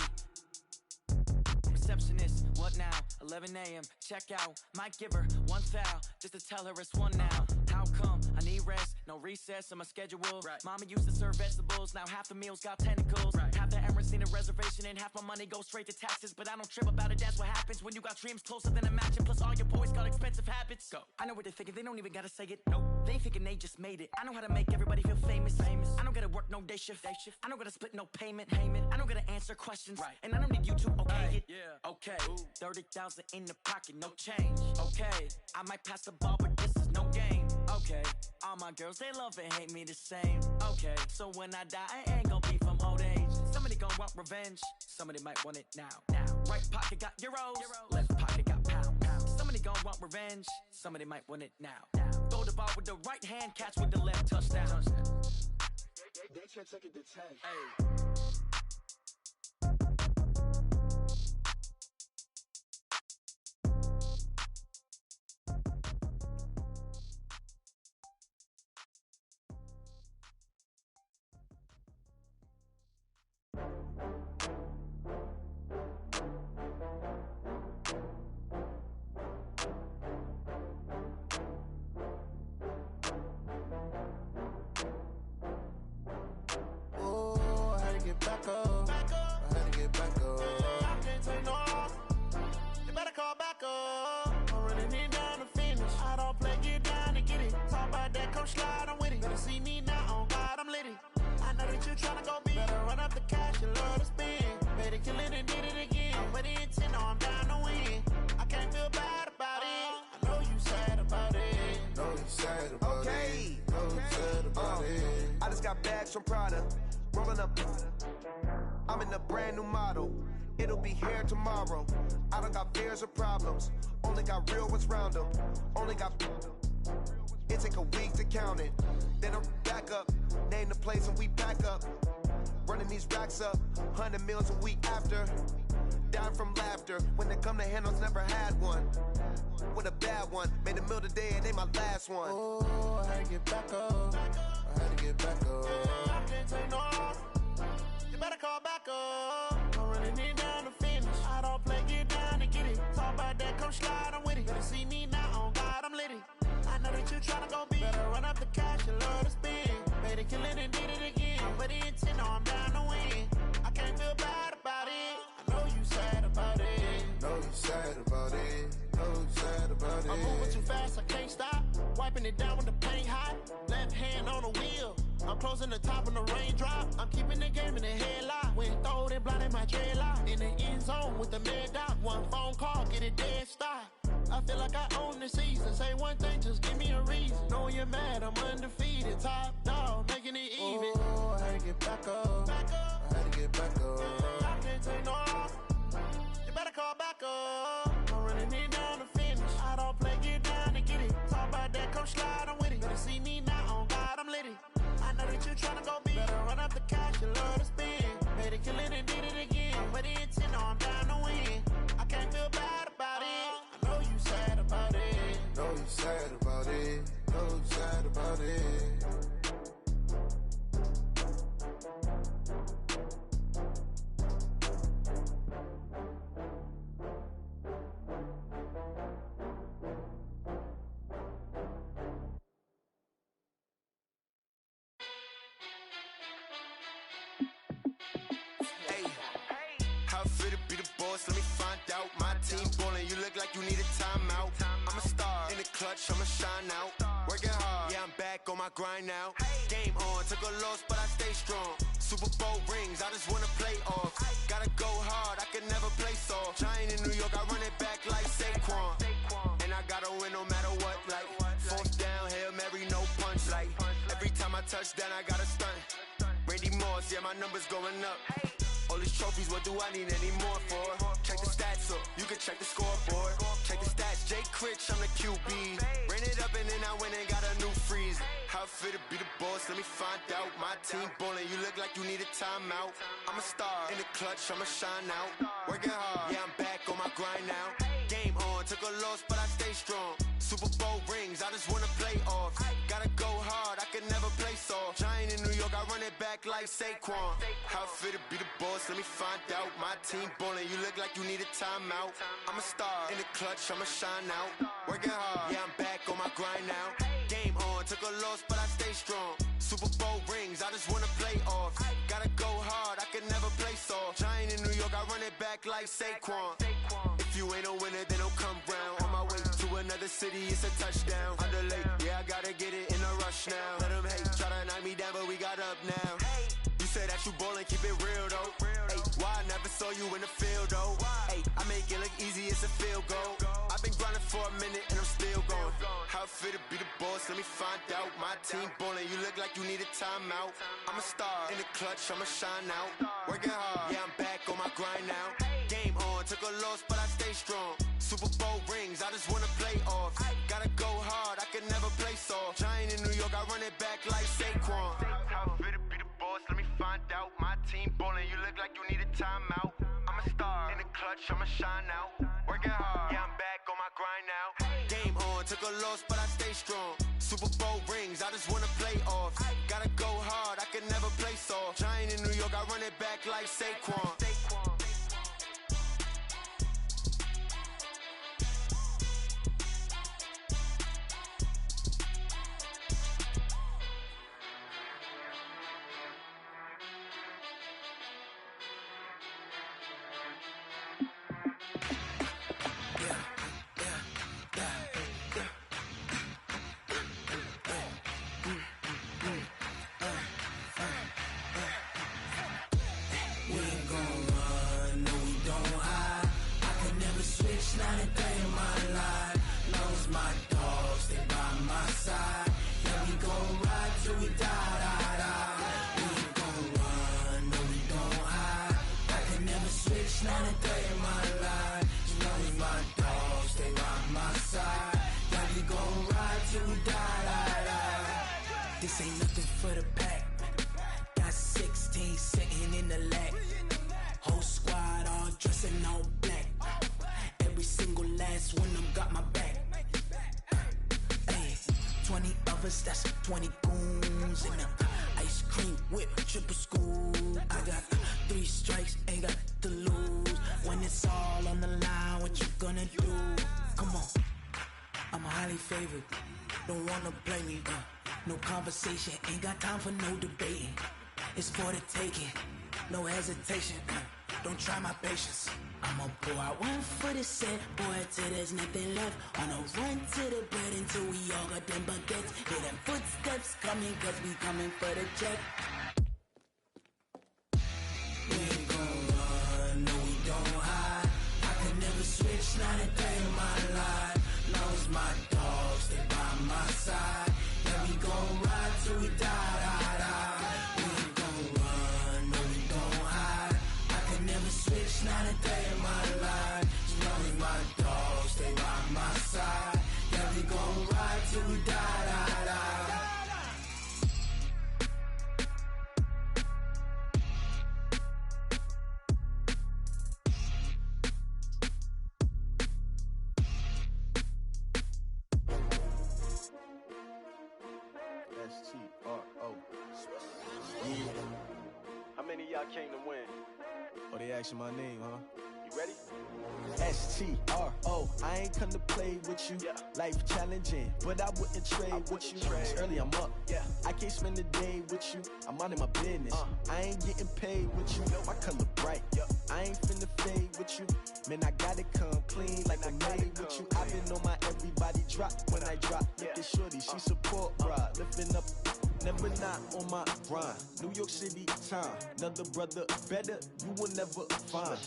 Receptionist, what now? 11 a.m., check out. Might give her one foul, just to tell her it's one now. How come? I need rest, no recess in my schedule. Mama used to serve vegetables, now half the meals got tentacles. Half the errands need a reservation, and half my money goes straight to taxes. But I don't trip about it, that's what happens when you got dreams closer than a match. Plus all your boys got expensive habits. Go. I know what they're thinking, they don't even gotta say it. Nope. They ain't thinking they just made it. I know how to make everybody feel famous. I don't gotta work no day shift. I don't gotta split no payment. I don't gotta answer questions. And I don't need you to okay it. Okay, 30,000 in the pocket, no change. Okay, I might pass the ball, but this is no game. Okay, all my girls, they love and hate me the same. Okay, so when I die, I ain't gon' be from old age. Somebody gon' want revenge, somebody might want it now. Right pocket got euros, left pocket got pound. Somebody gon' want revenge, somebody might want it now. Throw the ball with the right hand, catch with the left, touchdown. They can't take it to 10. Hey. come slide, I'm with it. Better see me now, on God, I'm lit it. I know that you tryna go big. Better run up the cash, you love to spend. Better kill it and did it again. But the intent, no, I'm down to win. I can't feel bad about it. I know you sad about it. Know you sad about it. Know you sad about it. I just got bags from Prada. Rolling up. I'm in a brand new model. It'll be here tomorrow. I don't got fears or problems. Only got real ones round them. Only got. It take a week to count it. Then I'm back up. Name the place and we pack up. Running these racks up. 100 meals a week after. Dying from laughter. When it come to handles, never had one. With a bad one. Made a meal today and they my last one. Oh, I had to get back up. I had to get back up. I can't take no loss. You better call back up. I'm running it down to finish. I don't play, get down and get it. Talk about that, come slide, I'm with it. Better see me now, on God, I'm lit it. I know that you tryna go big. Better run up the cash, you love to spend. Better kill it and did it again. But the intent, no, I'm down to win. I can't feel bad about it. I know you sad about it. Know you sad about it. Know you sad about it. I'm moving too fast, I can't stop. Wiping it down with the paint hot. Left hand on the wheel. I'm closing the top on the raindrop. I'm keeping the game in the headlock. When throwed and blinded my dreadlock. In the end zone with the mad dot. One phone call, get it dead stop. I feel like I own the season. Say one thing, just give me a reason. Knowing you're mad, I'm undefeated. Top dog, making it even. Oh, I had to get back up. I had to get back up. I can't take no loss. You better call back up. I'm running it down to finish. I don't play, get down and get it. Talk about that, come slide, I'm with it. Better see me now, on God, I'm lit it. I know that you tryna go big. Better run up the cash, you love to spend. Better kill it and did it again. But the intent, no, I'm down to win. I can't feel bad about it. I know you sad about it. Know you sad about it. Know you sad about it. How fit to be the boss? Let me find out. My team ballin', you look like you need a timeout. I'm a star in the clutch, I'ma shine out. Working hard, yeah, I'm back on my grind now. Game on, took a loss, but I stay strong. Super Bowl rings, I just wanna play off. Gotta go hard, I can never play soft. Giant in New York, I run it back like Saquon. And I gotta win no matter what, like fourth down, Hail Mary, no punch. Like every time I touch down, I gotta stunt. Randy Moss, yeah, my numbers going up. All these trophies, what do I need any more for? Check the stats up, you can check the scoreboard. Check the stats, Jay Critch, I'm the QB. Ran it up and then I went and got a new freeze. How fit to be the boss, let me find out. My team ballin', you look like you need a timeout. I'm a star in the clutch, I'ma shine out. Working hard, yeah, I'm back on my grind now. Game on, took a loss, but I stay strong. Super Bowl rings, I just wanna play off. Gotta go hard, I can never play soft. Giant in New York, I run it back like Saquon. How fit to be the boss, let me find out. My team ballin', you look like you need a timeout. I'm a star in the clutch, I'ma shine out. Working hard, yeah, I'm back on my grind now. Game on, took a loss, but I stay strong. Super Bowl rings, I just wanna play off. Gotta go hard, I can never play soft. Giant in New York, I run it back like Saquon. If you ain't a winner, then don't come round. On my way to another city, it's a touchdown. Underlay, yeah, I gotta get it in a rush now. Let them hate, try to knock me down, but we got up now. You say that you ballin', keep it real though. Hey, why I never saw you in the field though? Hey, I make it look easy, it's a field goal. I've been grinding for a minute and I'm still going. How fit to be the boss, let me find out. My team ballin', you look like you need a timeout. I'm a star in the clutch, I'ma shine out. Working hard, yeah, I'm back on my grind now. Game on, took a loss, but I stay strong. Super Bowl rings, I just wanna play off. Gotta go hard, I can never play soft. Giant in New York, I run it back like Saquon. How fit to be the boss, let me find out. My team ballin', you look like you need a timeout. I'm a star in the clutch, I'ma shine out. Working hard, yeah, I'm back on my grind now. Game on, took a loss, but I stay strong. Super Bowl rings, I just wanna play off. Gotta go hard, I can never play soft. Giant in New York, I run it back like Saquon. 20 goons in the ice cream whip, triple school. I got 3 strikes, ain't got to lose. When it's all on the line, what you gonna do? Come on, I'm highly favored. Don't wanna blame me, no conversation, ain't got time for no debating. It's for the taking, no hesitation, don't try my patience. I'ma pour out one for the set, boy, till there's nothing left. On a run to the bed until we all got them baguettes. Hear them footsteps coming, cause we coming for the check. We ain't gon' run, no we don't hide. I could never switch, not a day in my life. Long as my dogs, they by my side. Yeah, we gon' ride till we die, die, die. We ain't gon' run, no we don't hide. I could never switch, not a day in my life. As long as my dogs, they by my side. Yeah, we gon' ride till we die, die, die. S-T-R-O. Yeah. How many of y'all came to win? Oh, they asking my name, huh? You ready? S-T-R-O. I ain't come to play with you. Yeah. Life challenging, but I wouldn't trade with you. It's early, I'm up. Yeah. I can't spend the day with you. I'm minding my business. I ain't getting paid with you. My color bright. I ain't finna fade with you. Man, I gotta come clean like I'm made with you. I've been on my everybody drop when I drop. Look at shorty, she support, bruh. Lifting up, never not on my grind. New York City time. Another brother better, you will never find.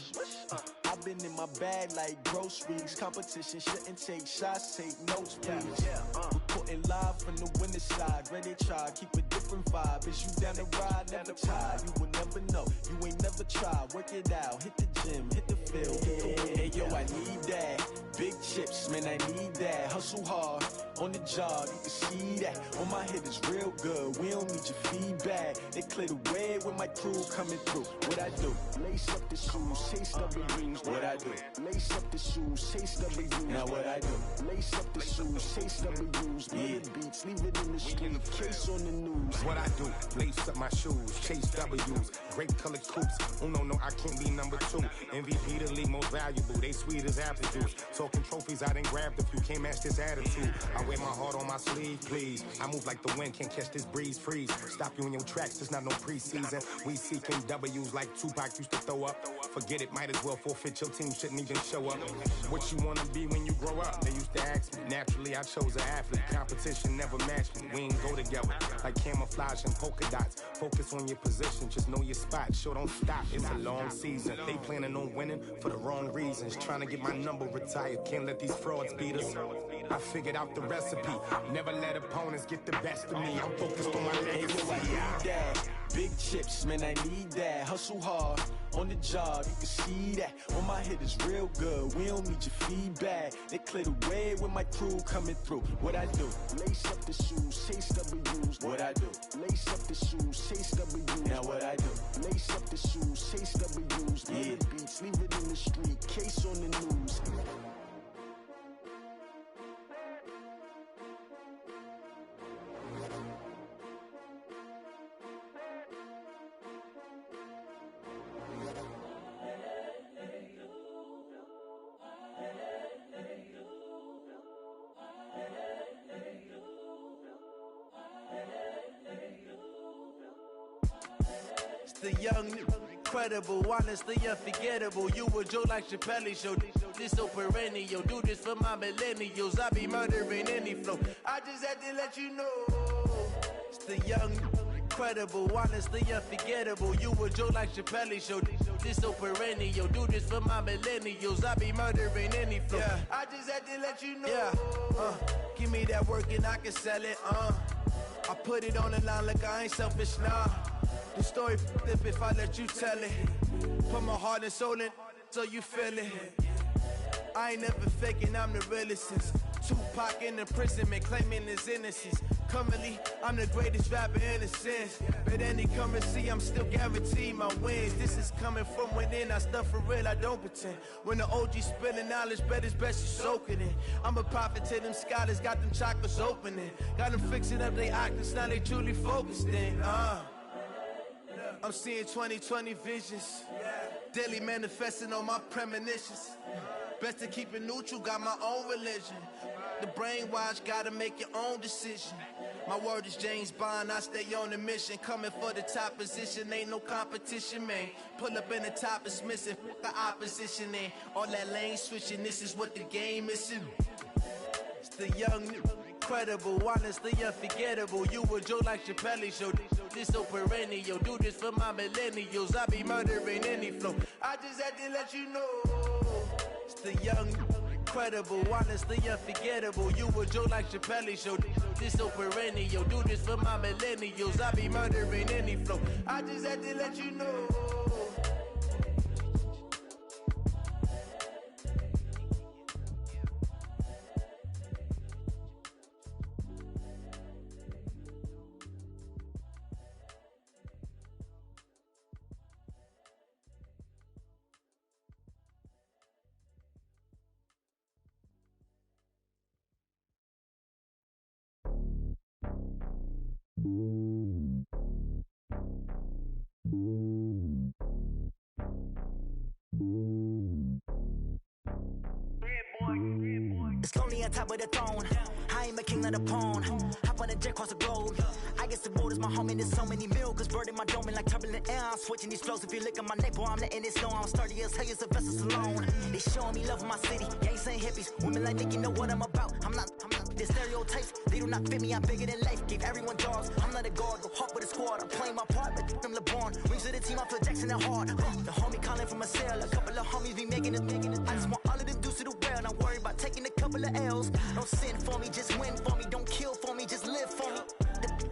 I've been in my bag like groceries. Competition shouldn't take shots, take notes, please. Reporting live from the winning side. Ready to try, keep a different vibe. Is you down the ride, never tired. You will never know, you ain't never tried. Work it out, hit the gym, hit the field. Hey yo, I need that. Big chips, man, I need that. Hustle hard, on the job, you can see that. On my head is real good, we don't need your feedback. They clear the way with my crew coming through. What I do? Lace up the shoes, chase W's. What I do? Lace up the shoes, chase W's. Now what I do? Lace up the shoes, chase W's. Yeah. Beats, leave it in the street, case on the news. What I do? Lace up my shoes, chase W's. Great colored coops. Oh no, I can't be number 2. MVP the league most valuable. They sweet as apple juice. Talking trophies, I done grabbed a few. Can't match this attitude. I wear my heart on my sleeve, please. I move like the wind, can't catch this breeze, freeze. Stop you in your tracks, it's not no preseason. We seeking W's like Tupac used to throw up. Forget it, might as well forfeit. Your team shouldn't even show up. What you wanna be when you grow up? They used to ask me. Naturally, I chose an athlete. Competition never matched me. We ain't go together like camouflage and polka dots. Focus on your position, just know your spot. Sure, don't stop. It's a long season. They planning on winning for the wrong reasons. Trying to get my number retired. Can't let these frauds beat us. I figured out the recipe. Never let opponents get the best of me. I'm focused on my legacy. I need that. Big chips, man, I need that. Hustle hard, on the job, you can see that. On my head is real good, we don't need your feedback. They clear the way with my crew coming through. What I do? Lace up the shoes, chase W's. What I do? Lace up the shoes, chase W's. Now what I do? Lace up the shoes, chase W's. Yeah. Beats, leave it in the street, case on the news. The young, incredible, honestly unforgettable. You a Joe like Chappelle show. This so perennial. Do this for my millennials. I be murdering any flow. I just had to let you know. It's the young, incredible, honestly unforgettable. You a Joe like Chappelle show. This so perennial. Do this for my millennials. I be murdering any flow. Yeah. I just had to let you know. Yeah. Give me that work and I can sell it. I put it on the line like I ain't selfish, nah. The story flip if I let you tell it. Put my heart and soul in so you feel it. I ain't never faking, I'm the realest since Tupac in imprisonment claiming his innocence. Currently, I'm the greatest rapper in a sense. But any currency, I'm still guaranteed my wins. This is coming from within, I stuff for real, I don't pretend. When the OG spilling knowledge, bet it's best you soak it in. I'm a prophet to them scholars, got them chakras opening. Got them fixing up their octaves, now they truly focused in. I'm seeing 2020 visions. Daily manifesting on my premonitions. Best to keep it neutral, got my own religion. The brainwash, gotta make your own decision. My word is James Bond, I stay on a mission. Coming for the top position, ain't no competition, man. Pull up in the top is missing, the opposition in. All that lane switching, this is what the game is. It's the young, incredible, honestly unforgettable. You a joke like Chappelle show. This so perennial, do this for my millennials. I be murdering any flow. I just had to let you know. It's the young, incredible, honestly unforgettable. You a joke like Chappelle show. This so perennial, do this for my millennials. I be murdering any flow. I just had to let you know. It's lonely on top of the throne. I ain't a king of the pawn. Hop on a jet across the globe. I guess the road is my home and there's so many miracles burning my dome and like turbulent air. I'm switching these flows. If you look at my neck, boy, I'm letting it snow. I'm sturdy as hell, as a vessel alone. They showing me love in my city. Gangs ain't hippies. Women like Nick, you know what I'm about. I'm not the stereotypes. They do not fit me. I'm bigger than life. Gave everyone dogs. I'm not a guard. Go hawk with a squad. I'm playing my part, but them LeBron. Rings to the team. I feel Jackson and hard. The homie calling from a cell. A couple of homies be making it. I just want all of them dudes to the well. Not worry about taking a couple of L's. Don't sin for me, just win for me. Don't kill for me, just live for me.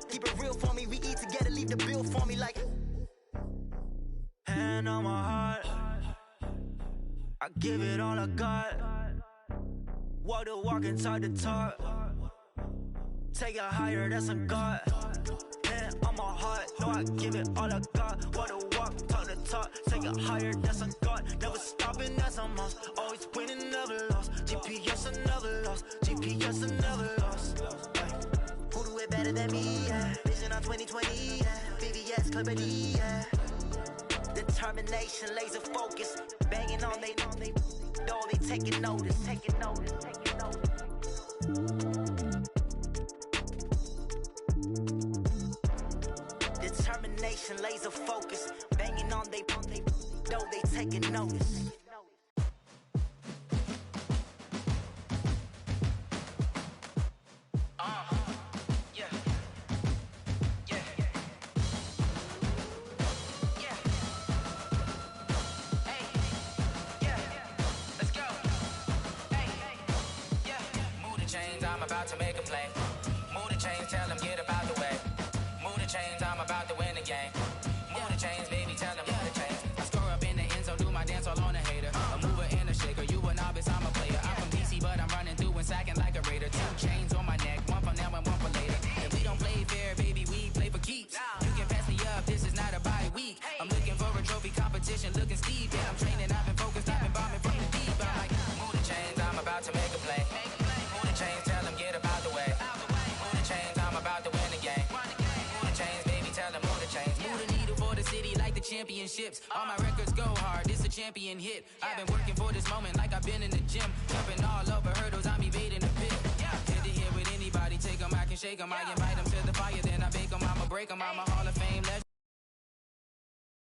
Keep it real for me. We eat together, leave the bill for me like. Hand on my heart, I give it all I got. Walk the walk and talk the talk. Take it higher, that's a God. Hand on my heart, no, I give it all I got. Walk the walk, talk the talk. Take it higher, that's a God. Never stopping, that's a must. Always winning, never lost. GPS, I never lost. GPS, I never lost. Who do it better than me? Yeah. Vision on 2020, yeah. VVS, Clipper D, yeah. Determination, laser focus. Banging on they door, they taking notice. Taking notice, taking notice. Determination, laser focus. Banging on they door, they taking notice. I'm about to make a play. Move the chains, tell them get about the way. Move the chains, I'm about to win the game. Move the chains, baby, tell them move the chains. I score up in the end zone, do my dance all on a hater. A mover and a shaker, you a novice, I'm a player. I'm from DC, but I'm running through and sacking like a raider. 2 chains on my neck, one for now and one for later. And we don't play fair, baby, we play for keeps. You can pass me up, this is not a bye week. I'm looking for a trophy competition, looking steep. Yeah, I'm training, I've been focused, I've been bombing from the deep. I'm like, move the chains, I'm about to make a play. Move the chains, tell them get about the way. Move the chains, I'm about to win the game. Move the chains, baby, tell them move the chains. Move the needle for the city like the championships. All my records go hard, this a champion hit. I've been working for this moment like I've been in the gym. Jumping all over hurdles, I'm evading the pit. Head to head with anybody, take them, I can shake them. I invite them to the fire, then I bake them. I'ma break them, I'm a Hall of Fame legend.